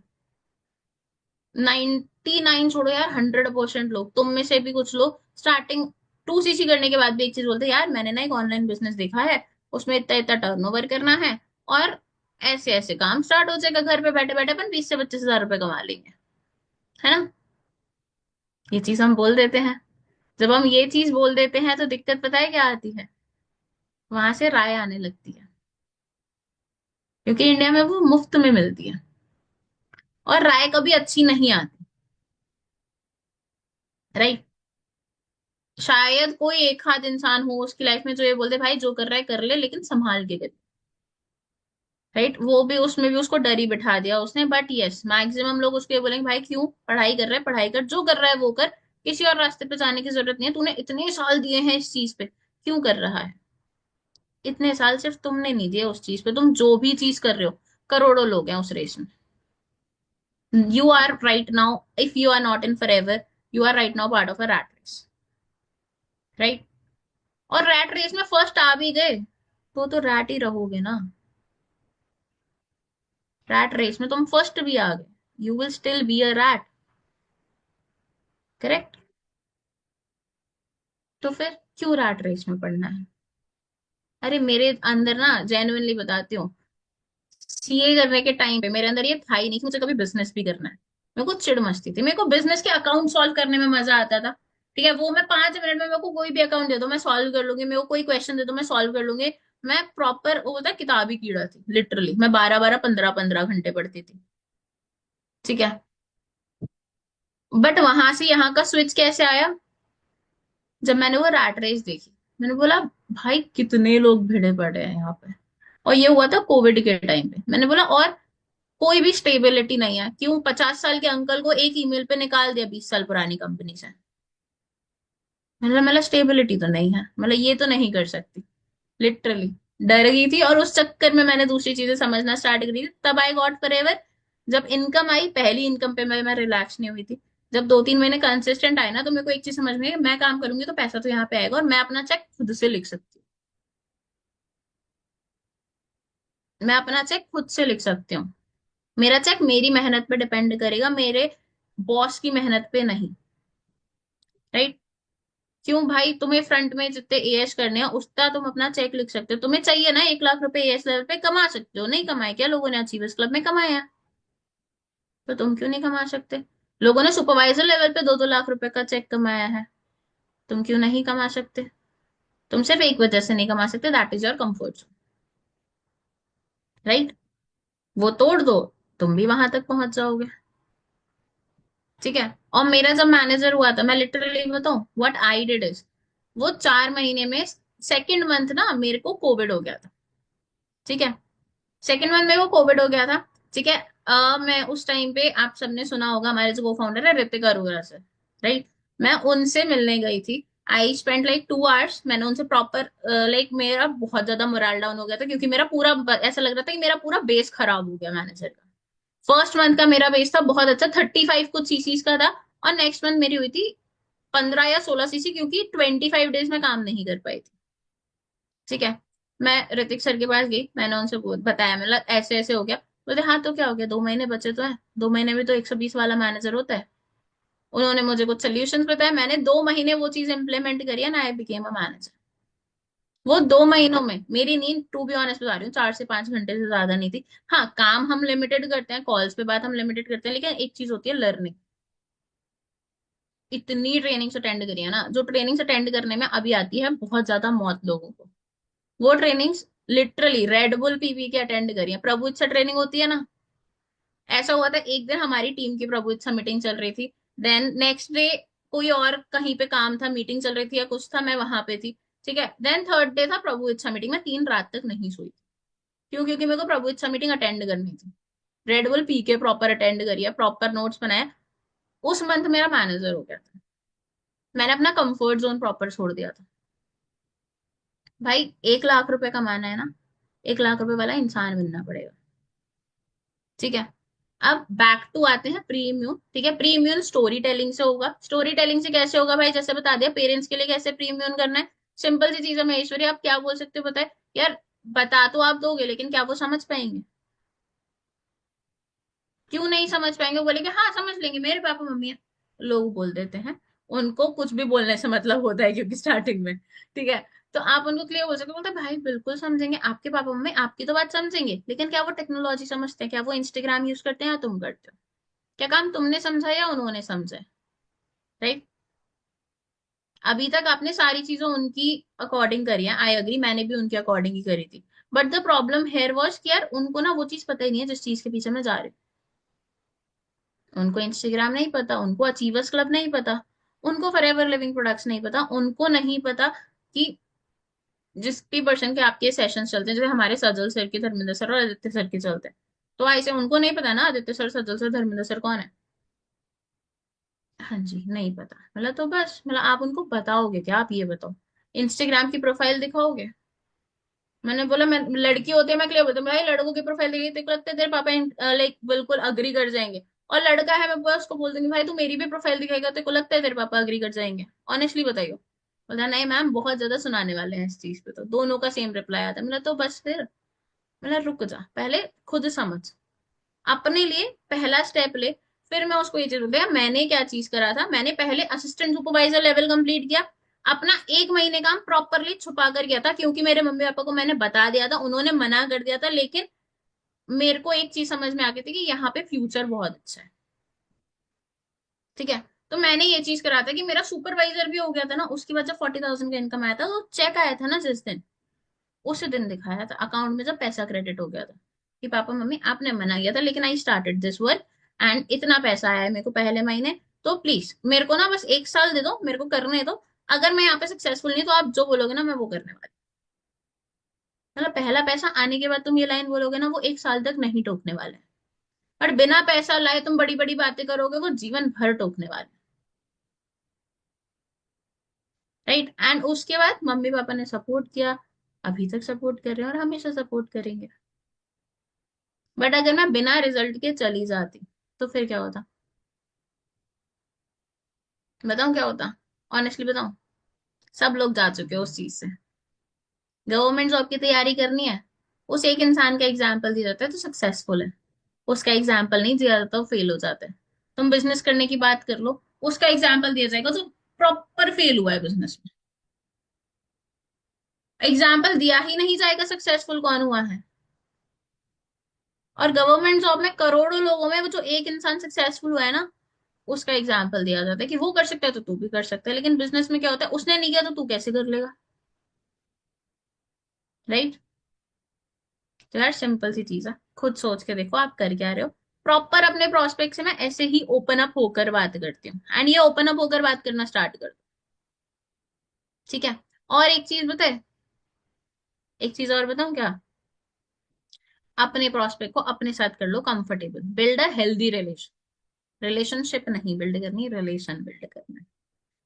99 छोड़ो यार, 100% लोग, तुम में से भी कुछ लोग स्टार्टिंग 2cc करने के बाद भी एक चीज बोलते हैं, यार मैंने ना एक ऑनलाइन बिजनेस देखा है, उसमें इतना इतना टर्नओवर करना है, और ऐसे ऐसे काम स्टार्ट हो जाएगा, घर पे बैठे बैठे अपन 20 से 25 हजार रुपए कमा लेंगे। है ना? ये चीज हम बोल देते हैं। जब हम ये चीज बोल देते हैं तो दिक्कत पता है क्या आती है? वहां से राय आने लगती है। क्योंकि इंडिया में वो मुफ्त में मिलती है, और राय कभी अच्छी नहीं आती। राइट? शायद कोई एक आध इंसान हो उसकी लाइफ में जो ये बोलते भाई जो कर रहा है कर ले, लेकिन संभाल के कर। राइट? वो भी उसमें भी उसको डर ही बिठा दिया उसने। बट यस, मैक्सिमम लोग उसको ये बोलेंगे भाई क्यों, पढ़ाई कर रहा है पढ़ाई कर, जो कर रहा है वो कर, किसी और रास्ते पे जाने की जरूरत नहीं है, तूने इतने साल दिए हैं इस चीज पे, क्यों कर रहा है? इतने साल सिर्फ तुमने नहीं दिए उस चीज पे, तुम जो भी चीज कर रहे हो, करोड़ों लोग हैं उस रेस में। You are right now, if you are not in forever, you are right now part of a rat race. Right? और रैट रेस में फर्स्ट आ भी गए तो रैट ही रहोगे ना। रैट रेस में तुम फर्स्ट भी आ गए, you will still be a rat. Correct? तो फिर क्यों रैट रेस में पढ़ना है? अरे मेरे अंदर ना, जेन्युइनली बताती हूँ, सीए करने के टाइम पे मेरे अंदर ये था ही नहीं कि मुझे कभी बिजनेस भी करना है। मेरे को चिढ़ मचती थी, मेरे को बिजनेस के अकाउंट सॉल्व करने में मजा आता था। ठीक है, वो मैं 5 मिनट में, मेरे को कोई भी अकाउंट दे दो मैं सॉल्व कर लूंगी, मेरे को कोई क्वेश्चन दे दो मैं सॉल्व कर लूंगी। मैं प्रॉपर वो होता किताबी कीड़ा थी लिटरली, मैं 12 12 15 15 घंटे पढ़ती थी। ठीक है? बट वहां से यहाँ का स्विच कैसे आया? जब मैंने वो रैट रेस देखी, मैंने बोला भाई कितने लोग भिड़े पड़े हैं यहाँ पे। और ये हुआ था कोविड के टाइम पे। मैंने बोला और कोई भी स्टेबिलिटी नहीं है, क्यों 50 साल के अंकल को एक ईमेल पे निकाल दिया 20 साल पुरानी कंपनी से? मतलब स्टेबिलिटी तो नहीं है, मतलब ये तो नहीं कर सकती। लिटरली डर गई थी, और उस चक्कर में मैंने दूसरी चीजें समझना स्टार्ट करी थी। तब आई गॉट फॉरएवर। जब इनकम आई, पहली इनकम पे मैं रिलैक्स नहीं हुई थी। जब 2 3 महीने कंसिस्टेंट आए ना, तो मेरे को एक चीज समझ में आई, मैं काम करूंगी तो पैसा तो यहाँ पे आएगा, और मैं अपना चेक खुद से लिख सकती हूँ। मैं अपना चेक खुद से लिख सकती हूँ। मेरा चेक मेरी मेहनत पे डिपेंड करेगा, मेरे बॉस की मेहनत पे नहीं। राइट? क्यों भाई, तुम्हें फ्रंट में जितने एएस करने हैं उतना तुम अपना चेक लिख सकते हो। तुम्हें चाहिए ना 1 लाख रुपए एएस लेवल पे, कमा सकते हो। नहीं कमाए क्या लोगों ने अचीवर्स क्लब में? कमाए हैं। तो तुम क्यों नहीं कमा सकते? लोगों ने सुपरवाइजर लेवल पे 2 2 लाख रुपए का चेक कमाया है, तुम क्यों नहीं कमा सकते? तुम सिर्फ एक वजह से नहीं कमा सकते, that is your comfort zone. Right? वो तोड़ दो, तुम भी वहां तक पहुंच जाओगे। ठीक है? और मेरा जब मैनेजर हुआ था, मैं लिटरली बताऊं व्हाट आई डिड इज, वो 4 महीने में सेकंड मंथ ना मेरे को कोविड हो गया था। ठीक है? सेकंड मंथ में वो कोविड हो गया था। ठीक है? मैं उस टाइम पे, आप सबने सुना होगा हमारे जो को फाउंडर है ऋतिक अरोड़ा सर। राइट? मैं उनसे मिलने गई थी। आई स्पेंड लाइक 2 आवर्स, मैंने उनसे प्रॉपर लाइक मेरा बहुत ज्यादा मोरल डाउन हो गया था, क्योंकि मेरा पूरा ऐसा लग रहा था कि मेरा पूरा बेस खराब हो गया मैनेजर का। फर्स्ट मंथ का मेरा बेस था बहुत अच्छा, 35 कुछ सीसीज का था, और नेक्स्ट मंथ मेरी हुई थी 15 या 16 सीसी, क्योंकि 25 डेज में काम नहीं कर पाई थी। ठीक है। मैं ऋतिक सर के पास गई, मैंने उनसे बताया, मतलब ऐसे ऐसे हो गया। बोलते हाँ तो क्या हो गया, 2 महीने बचे तो है, 2 महीने में तो 120 वाला मैनेजर होता है। उन्होंने मुझे कुछ सोल्यूशंस बताया, मैंने 2 महीने वो चीज इंप्लीमेंट करी है ना, आई बिकेम अ मैनेजर। वो 2 महीनों में मेरी नींद, टू बी ऑनेस्ट बता रही हूँ, 4 से 5 घंटे से ज्यादा नहीं थी। हाँ, काम हम लिमिटेड करते हैं, कॉल्स पे बात हम लिमिटेड करते हैं, लेकिन एक चीज होती है लर्निंग। इतनी ट्रेनिंग्स अटेंड करी है ना, जो ट्रेनिंग्स अटेंड करने में अभी आती है बहुत ज्यादा मौत लोगों को, वो trainings literally red bull PV की अटेंड करी है। प्रभु इच्छा ट्रेनिंग होती है ना, ऐसा हुआ था एक दिन हमारी टीम की प्रभु इच्छा मीटिंग चल रही थी, देन नेक्स्ट डे कोई और कहीं पे काम था, मीटिंग चल रही थी या कुछ था, मैं वहां पे थी। ठीक है, देन थर्ड डे था प्रभु इच्छा मीटिंग, मैं 3 रात तक नहीं सोई। क्यों? क्योंकि मेरे को प्रभु इच्छा मीटिंग अटेंड करनी थी। रेड बुल पी के प्रॉपर अटेंड करिए, प्रॉपर नोट्स बनाए। उस मंथ मेरा मैनेजर हो गया था। मैंने अपना कंफर्ट जोन प्रॉपर छोड़ दिया था। भाई 1 लाख रुपए कमाना है ना, 1 लाख रुपए वाला इंसान बनना पड़ेगा। ठीक है। अब बैक टू आते हैं प्रीमियम। ठीक है, प्रीमियम स्टोरी टेलिंग से होगा। स्टोरी टेलिंग से कैसे होगा भाई, जैसे बता दिया, पेरेंट्स के लिए कैसे प्रीमियम करना है। सिंपल सी चीज है महेश्वरी, आप क्या बोल सकते हो बताए। यार बता तो आप दोगे, लेकिन क्या वो समझ पाएंगे? क्यों नहीं समझ पाएंगे? वो बोलेंगे हाँ समझ लेंगे, मेरे पापा मम्मी है। लोग बोल देते हैं, उनको कुछ भी बोलने से मतलब होता है, क्योंकि स्टार्टिंग में। ठीक है। तो आप उनको क्लियर बोल सकते हो, बोलते हैं, भाई बिल्कुल समझेंगे, आपके पापा मम्मी आपकी तो बात समझेंगे, लेकिन क्या वो टेक्नोलॉजी समझते हैं? क्या वो इंस्टाग्राम यूज करते हैं या तुम करते हो? क्या काम तुमने समझा या उन्होंने समझा? राइट। अभी तक आपने सारी चीजें उनकी अकॉर्डिंग करी है, आई अग्री, मैंने भी उनके अकॉर्डिंग ही करी थी। But the problem here was कि यार उनको ना वो चीज पता ही नहीं है जिस चीज के पीछे मैं जा रही हूँ। उनको इंस्टाग्राम नहीं पता, उनको अचीवर्स क्लब नहीं पता, उनको फॉरएवर लिविंग प्रोडक्ट्स नहीं पता, उनको नहीं पता कि जिस भी पर्सन के आपके सेशन चलते हैं, जैसे हमारे सजल सर के, धर्मेंद्र सर और आदित्य सर के चलते हैं, तो ऐसे उनको नहीं पता ना आदित्य सर, सजल सर, धर्मेंद्र सर कौन है। हाँ जी, नहीं पता, मतलब तो बस, मतलब आप उनको बताओगे क्या? आप ये बताओ, इंस्टाग्राम की प्रोफाइल दिखाओगे? मैंने बोला, मैं लड़की होती है मैं क्लियर बोलती हूँ, भाई लड़कों की प्रोफाइल देखिए, तेरे को लगता है तेरे पापा लाइक बिल्कुल अग्री कर जाएंगे? और लड़का है, मैं बस उसको बोल दूंगी, भाई तू मेरी भी प्रोफाइल दिखाएगा, तेरे को लगता है तेरे पापा अग्री कर जाएंगे? ऑनेस्टली बताइए। बोला नहीं मैम, बहुत ज्यादा सुनाने वाले हैं इस चीज पे, तो दोनों का सेम रिप्लाई आता है। मतलब तो बस फिर, मतलब रुक जा, पहले खुद समझ, अपने लिए पहला स्टेप ले। फिर मैं उसको ये चीज बोलती हूँ, मैंने क्या चीज करा था, मैंने पहले असिस्टेंट सुपरवाइजर लेवल कंप्लीट किया, अपना 1 महीने काम प्रॉपरली छुपा कर किया था, क्योंकि मेरे मम्मी पापा को मैंने बता दिया था, उन्होंने मना कर दिया था, लेकिन मेरे को एक चीज समझ में आ गई थी कि यहाँ पे फ्यूचर बहुत अच्छा है। ठीक है। तो मैंने ये चीज करा था कि मेरा सुपरवाइजर भी हो गया था ना, उसके बाद जब 40,000 का इनकम आया था, तो चेक आया था ना जिस दिन, उसी दिन दिखाया था अकाउंट में, जब पैसा क्रेडिट हो गया था, कि पापा मम्मी आपने मना किया था, लेकिन I started this work, and इतना पैसा आया है मेरे को पहले महीने, तो प्लीज मेरे को ना बस 1 साल दे दो, मेरे को करने दो। अगर मैं यहाँ पे सक्सेसफुल नहीं तो आप जो बोलोगे ना मैं वो करने वाली। मतलब पहला पैसा आने के बाद तुम ये लाइन बोलोगे ना, वो 1 साल तक नहीं टोकने वाले हैं। और बिना पैसा लाए तुम बड़ी बड़ी बातें करोगे, वो जीवन भर टोकने वाले हैं। राइट। एंड उसके बाद मम्मी पापा ने सपोर्ट किया, अभी तक सपोर्ट कर रहे हैं और हमेशा सपोर्ट करेंगे। बट अगर मैं बिना रिजल्ट के चली जाती, तो फिर क्या होता? बताऊं क्या होता? ऑनेस्टली बताऊं, सब लोग जा चुके हैं उस चीज से। गवर्नमेंट जॉब की तैयारी करनी है, उस एक इंसान का एग्जाम्पल दिया जाता है तो सक्सेसफुल है, उसका एग्जाम्पल नहीं दिया जाता, वो फेल हो जाता है। तुम बिजनेस करने की बात कर लो, उसका एग्जाम्पल दिया जाएगा तो प्रॉपर फेल हुआ है बिजनेस में। एग्जाम्पल दिया ही नहीं जाएगा सक्सेसफुल कौन हुआ है। और गवर्नमेंट जॉब में करोड़ों लोगों में वो जो एक इंसान सक्सेसफुल हुआ है ना, उसका एग्जाम्पल दिया जाता है कि वो कर सकता है तो तू भी कर सकता है। लेकिन बिजनेस में क्या होता है, उसने नहीं किया तो तू कैसे कर लेगा? राइट। तो यार सिंपल सी चीज है, खुद सोच के देखो आप कर क्या रहे हो। प्रॉपर अपने प्रोस्पेक्ट से मैं ऐसे ही ओपन अप होकर बात करती हूँ, एंड ये ओपन अप होकर बात करना स्टार्ट कर दो। ठीक है। और एक चीज बताए, एक चीज और बताऊं क्या? अपने प्रोस्पेक्ट को अपने साथ कर लो comfortable, build a healthy relation. Relationship नहीं बिल्ड करनी, रिलेशन बिल्ड करना है।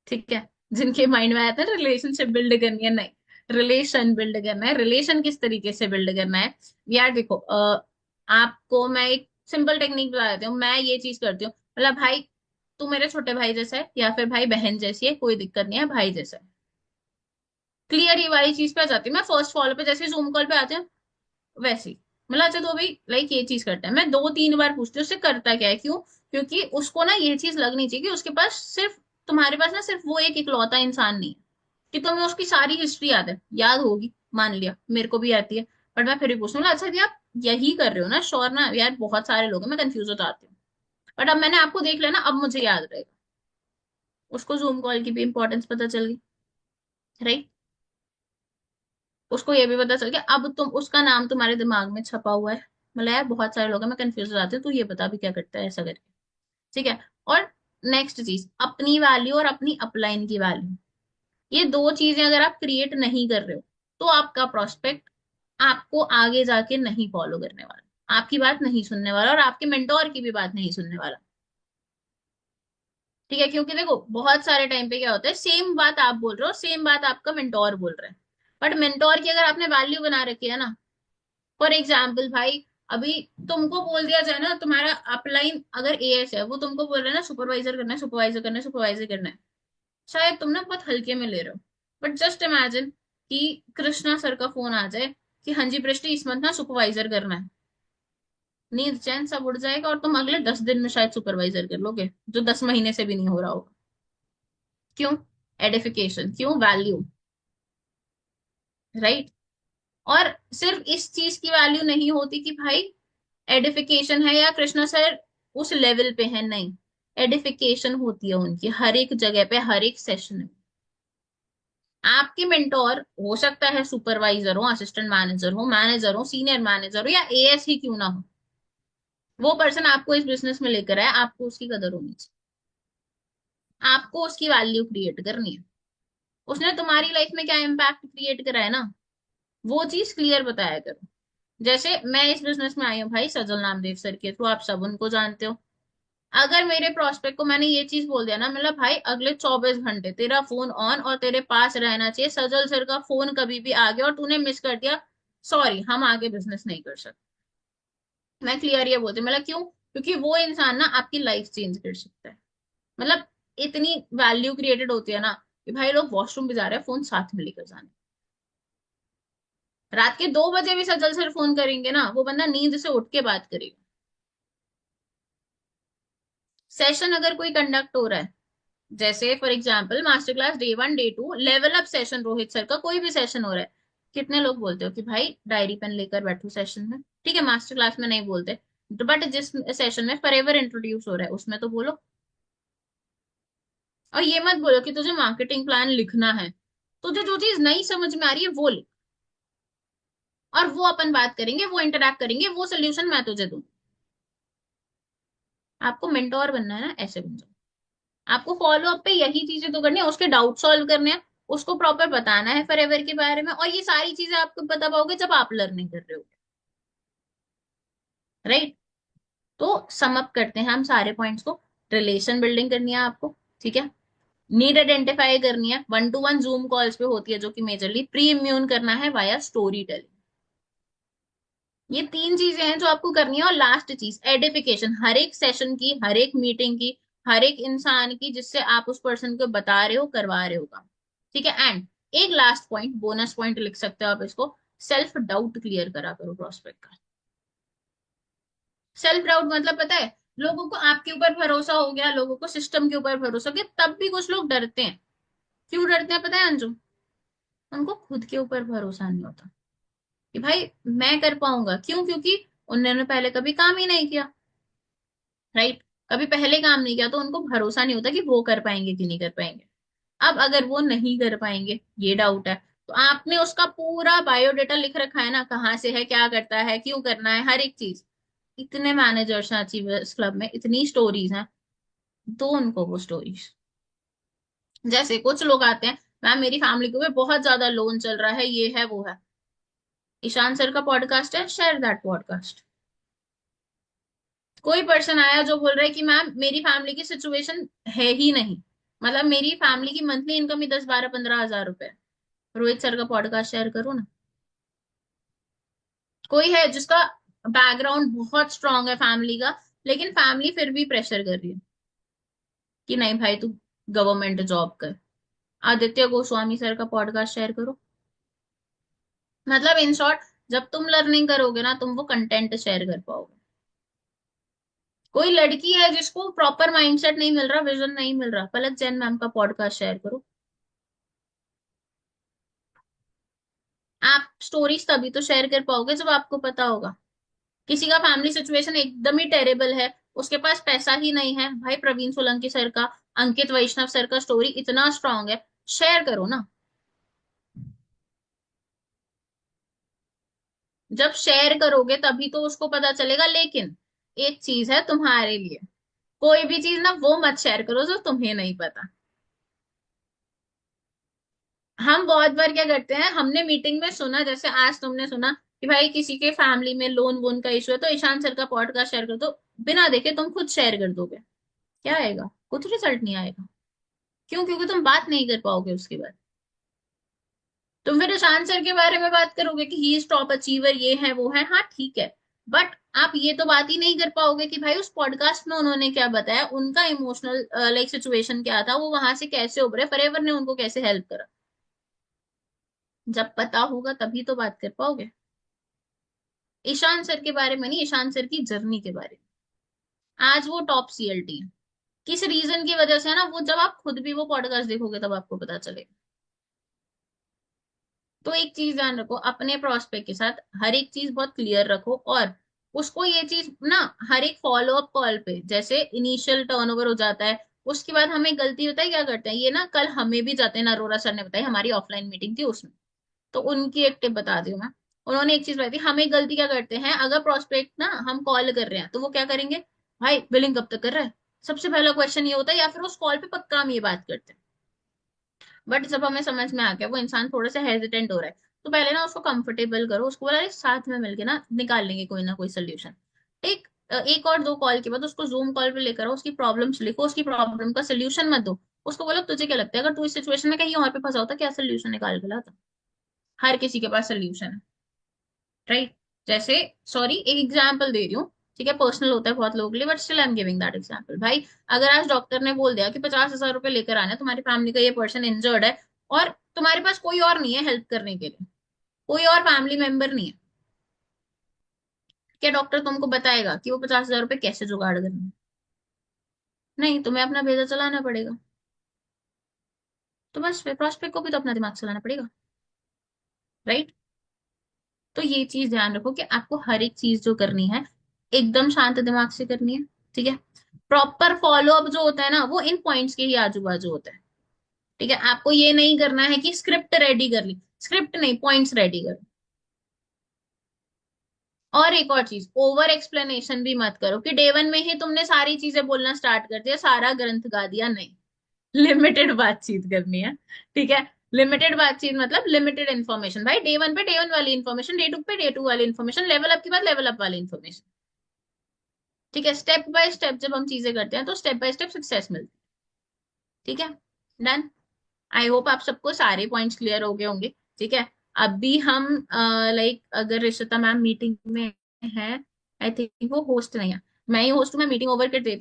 ठीक है। जिनके माइंड में आता है रिलेशनशिप बिल्ड करनी है, नहीं, रिलेशन बिल्ड करना है। रिलेशन किस तरीके से बिल्ड करना है, यार देखो, आपको मैं एक सिंपल टेक्निक बता देती हूँ। मैं ये चीज करती हूँ, मतलब भाई तू मेरे छोटे भाई जैसा है या फिर भाई बहन जैसी है, कोई दिक्कत नहीं है, भाई जैसा है, क्लियर ये वाली चीज पे आ जाती है। मैं फर्स्ट फॉलो पे जैसे जूम कॉल पे आते हैं वैसे ही, मतलब अच्छा तो अभी लाइक ये चीज करता है, मैं 2-3 बार पूछती हूँ उससे करता क्या है, क्यों? क्योंकि उसको ना ये चीज लगनी चाहिए कि उसके पास सिर्फ, तुम्हारे पास ना सिर्फ वो एक इकलौता इंसान नहीं है, कि तुम्हें उसकी सारी हिस्ट्री याद है, याद होगी, मान लिया मेरे को भी आती है, बट मैं फिर भी पूछूंगा अच्छा जी आप यही कर रहे हो ना, श्योर ना? यार बहुत सारे लोग हैं, मैं कंफ्यूज हो जाती हूँ, बट अब मैंने आपको देख लिया ना, अब मुझे याद रहेगा। उसको जूम कॉल की भी इंपॉर्टेंस पता चल गई, राइट? उसको ये भी पता चल गया, अब तुम उसका नाम तुम्हारे दिमाग में छपा हुआ है, मतलब यार बहुत सारे लोग हैं, मैं कंफ्यूज हो जाती हूँ, तू ये बता भी क्या करता है, ऐसा करके, ठीक है। और नेक्स्ट चीज, अपनी वैल्यू और अपनी अपलाइन की वैल्यू, ये दो चीजें अगर आप क्रिएट नहीं कर रहे हो, तो आपका प्रोस्पेक्ट आपको आगे जाके नहीं फॉलो करने वाला, आपकी बात नहीं सुनने वाला, और आपके मेंटोर की भी बात नहीं सुनने वाला, ठीक है? क्योंकि देखो बहुत सारे टाइम पे क्या होता है, सेम बात आप बोल रहे हो, सेम बात आपका मेंटोर बोल रहा है, बट मेंटोर की अगर आपने वैल्यू बना रखी है ना, फॉर एग्जाम्पल भाई, अभी तुमको बोल दिया जाए ना, तुम्हारा अपलाइन अगर एएस है, वो तुमको बोल रहा है ना सुपरवाइजर करना है, सुपरवाइजर करना है, सुपरवाइजर करना है, शायद तुम ना बहुत हल्के में ले रहे हो, बट जस्ट इमेजिन कि कृष्णा सर का फोन आ जाए कि हाँ जी पृष्टि इस मंथ ना सुपरवाइजर करना है, नींद चैन सब उड़ जाएगा, और तुम अगले 10 दिन में शायद सुपरवाइजर कर लोगे, जो 10 महीने से भी नहीं हो रहा होगा। क्यों? एडिफिकेशन, क्यों? Value, right? और सिर्फ इस चीज की वैल्यू नहीं होती कि भाई एडिफिकेशन है या कृष्णा सर उस लेवल पे है, नहीं, एडिफिकेशन होती है उनकी हर एक जगह पे, हर एक सेशन में। आपके मेंटोर हो सकता है सुपरवाइजर हो, असिस्टेंट मैनेजर हो, सीनियर मैनेजर हो, या एएस ही क्यों ना हो, वो पर्सन आपको इस बिजनेस में लेकर आया, आपको उसकी कदर होनी चाहिए, आपको उसकी वैल्यू क्रिएट करनी है। उसने तुम्हारी लाइफ में क्या इम्पैक्ट क्रिएट करा है ना, वो चीज क्लियर बताया करो। जैसे मैं इस बिजनेस में आई हूँ भाई सजल नामदेव सर के थ्रू, आप सब उनको जानते हो। अगर मेरे प्रोस्पेक्ट को मैंने ये चीज बोल दिया ना, मतलब भाई अगले 24 घंटे तेरा फोन ऑन और तेरे पास रहना चाहिए, सजल सर का फोन कभी भी आ गया और तूने मिस कर दिया, सॉरी हम आगे बिजनेस नहीं कर सकते। मैं क्लियर ये बोलती हूँ, मतलब क्यों? क्योंकि वो इंसान ना आपकी लाइफ चेंज कर सकता है, मतलब इतनी वैल्यू क्रिएटेड होती है ना, कि भाई लोग वॉशरूम भी जा रहे हैं फोन साथ में लेकर जाने, रात के 2 बजे भी सजल सर फोन करेंगे ना, वो बंदा नींद से उठ के बात करेगा। सेशन अगर कोई कंडक्ट हो रहा है, जैसे for example master class day 1 day 2 level up session, Rohit sir का कोई भी सेशन हो रहा है, कितने लोग बोलते हो कि भाई डायरी पेन लेकर बैठो सेशन में? ठीक है, मास्टर क्लास में नहीं बोलते, बट जिस सेशन में फॉरएवर इंट्रोड्यूस हो रहा है उसमें तो बोलो। और ये मत बोलो कि तुझे मार्केटिंग प्लान लिखना है, तुझे जो चीज नहीं समझ में आ रही है वो लिख, और वो अपन बात करेंगे, वो इंटरैक्ट करेंगे, वो सोल्यूशन मैं तुझे दूं। आपको मेंटोर बनना है ना, ऐसे बन जाओ। आपको फॉलो अप पे यही चीजें तो करनी है, उसके डाउट सॉल्व करने हैं, उसको प्रॉपर बताना है फॉरएवर के बारे में, और ये सारी चीजें आपको बता पाओगे जब आप लर्निंग कर रहे हो, राइट? तो सम अप करते हैं हम सारे पॉइंट्स को। रिलेशन बिल्डिंग करनी है आपको, ठीक है। नीड आइडेंटिफाई करनी है, 1-to-1 जूम कॉल्स पे होती है, जो कि मेजरली प्री इम्यून करना है वाया स्टोरी टेलिंग। ये 3 चीजें हैं जो आपको करनी है, और लास्ट चीज एडिफिकेशन, हर एक सेशन की, हर एक मीटिंग की, हर एक इंसान की जिससे आप उस पर्सन को बता रहे हो, करवा रहे हो काम, ठीक है। एंड एक लास्ट पॉइंट, बोनस पॉइंट लिख सकते हो आप इसको, सेल्फ डाउट क्लियर करा करो प्रोस्पेक्ट का। सेल्फ डाउट मतलब पता है, लोगों को आपके ऊपर भरोसा हो गया, लोगों को सिस्टम के ऊपर भरोसा हो गया, तब भी कुछ लोग डरते हैं। क्यों डरते हैं पता है अंजू? उनको खुद के ऊपर भरोसा नहीं होता कि भाई मैं कर पाऊंगा, क्यों? क्योंकि उन्होंने पहले कभी काम ही नहीं किया, राइट? कभी पहले काम नहीं किया, तो उनको भरोसा नहीं होता कि वो कर पाएंगे कि नहीं कर पाएंगे। अब अगर वो नहीं कर पाएंगे, ये डाउट है, तो आपने उसका पूरा बायोडेटा लिख रखा है ना, कहाँ से है, क्या करता है, क्यों करना है, हर एक चीज। इतने मैनेजर्स हैं अचीवर्स क्लब में, इतनी स्टोरीज हैं, तो उनको वो स्टोरीज, जैसे कुछ लोग आते हैं, मैम मेरी फैमिली को भी बहुत ज्यादा लोन चल रहा है, ये है वो है, ईशान सर का पॉडकास्ट है, शेयर दैट पॉडकास्ट। कोई पर्सन आया जो बोल रहा है कि मैम मेरी फैमिली की सिचुएशन है ही नहीं, मतलब मेरी फैमिली की मंथली इनकम ही 10, 12, 15 हजार रुपए है। रोहित सर का पॉडकास्ट शेयर करो ना। कोई है जिसका बैकग्राउंड बहुत स्ट्रांग है फैमिली का, लेकिन फैमिली फिर भी प्रेशर कर रही है कि नहीं भाई तू गवर्नमेंट जॉब कर। आदित्य गोस्वामी सर का पॉडकास्ट शेयर करो। मतलब इन शॉर्ट, जब तुम लर्निंग करोगे ना, तुम वो कंटेंट शेयर कर पाओगे। कोई लड़की है जिसको प्रॉपर माइंडसेट नहीं मिल रहा, विजन नहीं मिल रहा, पलक जैन मैम का पॉडकास्ट शेयर करो। आप स्टोरीज तभी तो शेयर कर पाओगे जब आपको पता होगा। किसी का फैमिली सिचुएशन एकदम ही टेरेबल है, उसके पास पैसा ही नहीं है, भाई प्रवीण सोलंकी सर का, अंकित वैष्णव सर का स्टोरी इतना स्ट्रांग है, शेयर करो ना। जब शेयर करोगे तभी तो उसको पता चलेगा। लेकिन एक चीज है तुम्हारे लिए, कोई भी चीज ना वो मत शेयर करो जो तुम्हें नहीं पता। हम बहुत बार क्या करते हैं, हमने मीटिंग में सुना, जैसे आज तुमने सुना कि भाई किसी के फैमिली में लोन वोन का इशू है, तो ईशान सर का पॉडकास्ट शेयर कर दो। बिना देखे तुम खुद शेयर कर दोगे, क्या आएगा? कुछ रिजल्ट नहीं आएगा। क्यों? क्योंकि तुम बात नहीं कर पाओगे उसके बाद। तुम फिर ईशान सर के बारे में बात करोगे कि ही इज टॉप अचीवर, ये है वो है, हाँ ठीक है। बट आप ये तो बात ही नहीं कर पाओगे कि भाई उस पॉडकास्ट में उन्होंने क्या बताया, उनका इमोशनल लाइक सिचुएशन क्या था, वो वहां से कैसे उभरे, फॉरएवर ने उनको कैसे हेल्प करा। जब पता होगा तभी तो बात कर पाओगे। ईशान सर के बारे में नहीं, ईशान सर की जर्नी के बारे में। आज वो टॉप सीएलटी है, किस रीजन की वजह से है ना, वो जब आप खुद भी वो पॉडकास्ट देखोगे तब आपको पता चलेगा। तो एक चीज ध्यान रखो, अपने प्रोस्पेक्ट के साथ हर एक चीज बहुत क्लियर रखो। और उसको ये चीज ना, हर एक फॉलो अप कॉल पे जैसे इनिशियल टर्नओवर हो जाता है, उसके बाद हमें गलती बताई क्या करते हैं, ये ना कल हमें भी जाते हैं ना, अरोरा सर ने बताई, हमारी ऑफलाइन मीटिंग थी उसमें। तो उनकी एक टिप बता दी हूँ मैं। उन्होंने एक चीज बताई थी, हमें गलती क्या करते हैं, अगर प्रोस्पेक्ट ना हम कॉल कर रहे हैं तो वो क्या करेंगे, भाई बिलिंग कब तक कर रहा है, सबसे पहला क्वेश्चन ये होता है, या फिर उस कॉल पे पक्का हम ये बात करते हैं। बट जब हमें समझ में आ गया वो इंसान थोड़ा सा हेजिटेंट हो रहा है, तो पहले ना उसको कंफर्टेबल करो, उसको बोला, "अरे, साथ में मिलके ना निकाल लेंगे कोई ना कोई सोल्यूशन।" एक एक और दो कॉल के बाद उसको जूम कॉल पे लेकर आओ, उसकी प्रॉब्लम्स लिखो, उसकी प्रॉब्लम का सोल्यूशन मत दो। उसको बोलो तुझे क्या लगता है, अगर तू इस सिचुएशन में कहीं और पे फंसा होता क्या सोल्यूशन निकाल के लाता। हर किसी के पास सोल्यूशन है, राइट? जैसे, सॉरी एक एग्जाम्पल दे रही हूँ, ठीक है, पर्सनल होता है बहुत लोगों के लिए, but still I am giving that example. भाई अगर आज डॉक्टर ने बोल दिया कि 50,000 रुपए लेकर आना है, तुम्हारी फैमिली का ये पर्सन इंजर्ड है, और तुम्हारे पास कोई और नहीं है हेल्प करने के लिए, कोई और फैमिली मेंबर नहीं है, क्या डॉक्टर तुमको बताएगा कि वो 50,000 रुपए कैसे जुगाड़ करना है? नहीं, तुम्हें अपना भेजा चलाना पड़ेगा। तो बस फिर प्रॉस्पेक्ट को भी तो अपना दिमाग चलाना पड़ेगा, राइट? तो ये चीज ध्यान रखो कि आपको हर एक चीज जो करनी है एकदम शांत दिमाग से करनी है, ठीक है? प्रॉपर फॉलो अप जो होता है ना, वो इन पॉइंट्स के ही आजू बाजू होता है, ठीक है? आपको ये नहीं करना है कि स्क्रिप्ट रेडी कर ली, स्क्रिप्ट नहीं, पॉइंट्स रेडी कर। और एक और चीज, ओवर एक्सप्लेनेशन भी मत करो कि डे वन में ही तुमने सारी चीजें बोलना स्टार्ट कर दिया, सारा ग्रंथ गा दिया, नहीं। लिमिटेड बातचीत करनी है, ठीक है? लिमिटेड बातचीत मतलब लिमिटेड इन्फॉर्मेशन। भाई डे वन पे डे वन वाली इन्फॉर्मेशन, डे टू पे डे टू वाली इन्फॉर्मेशन, लेवल अप के बाद लेवल अप वाली इन्फॉर्मेशन, ठीक है? स्टेप बाय स्टेप जब हम चीजें करते हैं तो स्टेप बाय स्टेप सक्सेस मिलती है, ठीक है? डन। आई होप आप सबको सारे पॉइंट्स क्लियर हो गए होंगे, ठीक है? अभी हम लाइक अगर रिश्ता मैम मीटिंग में है, आई थिंक वो होस्ट नहीं है, मैं ही होस्ट हूँ, मैं मीटिंग ओवर कर देती हूँ।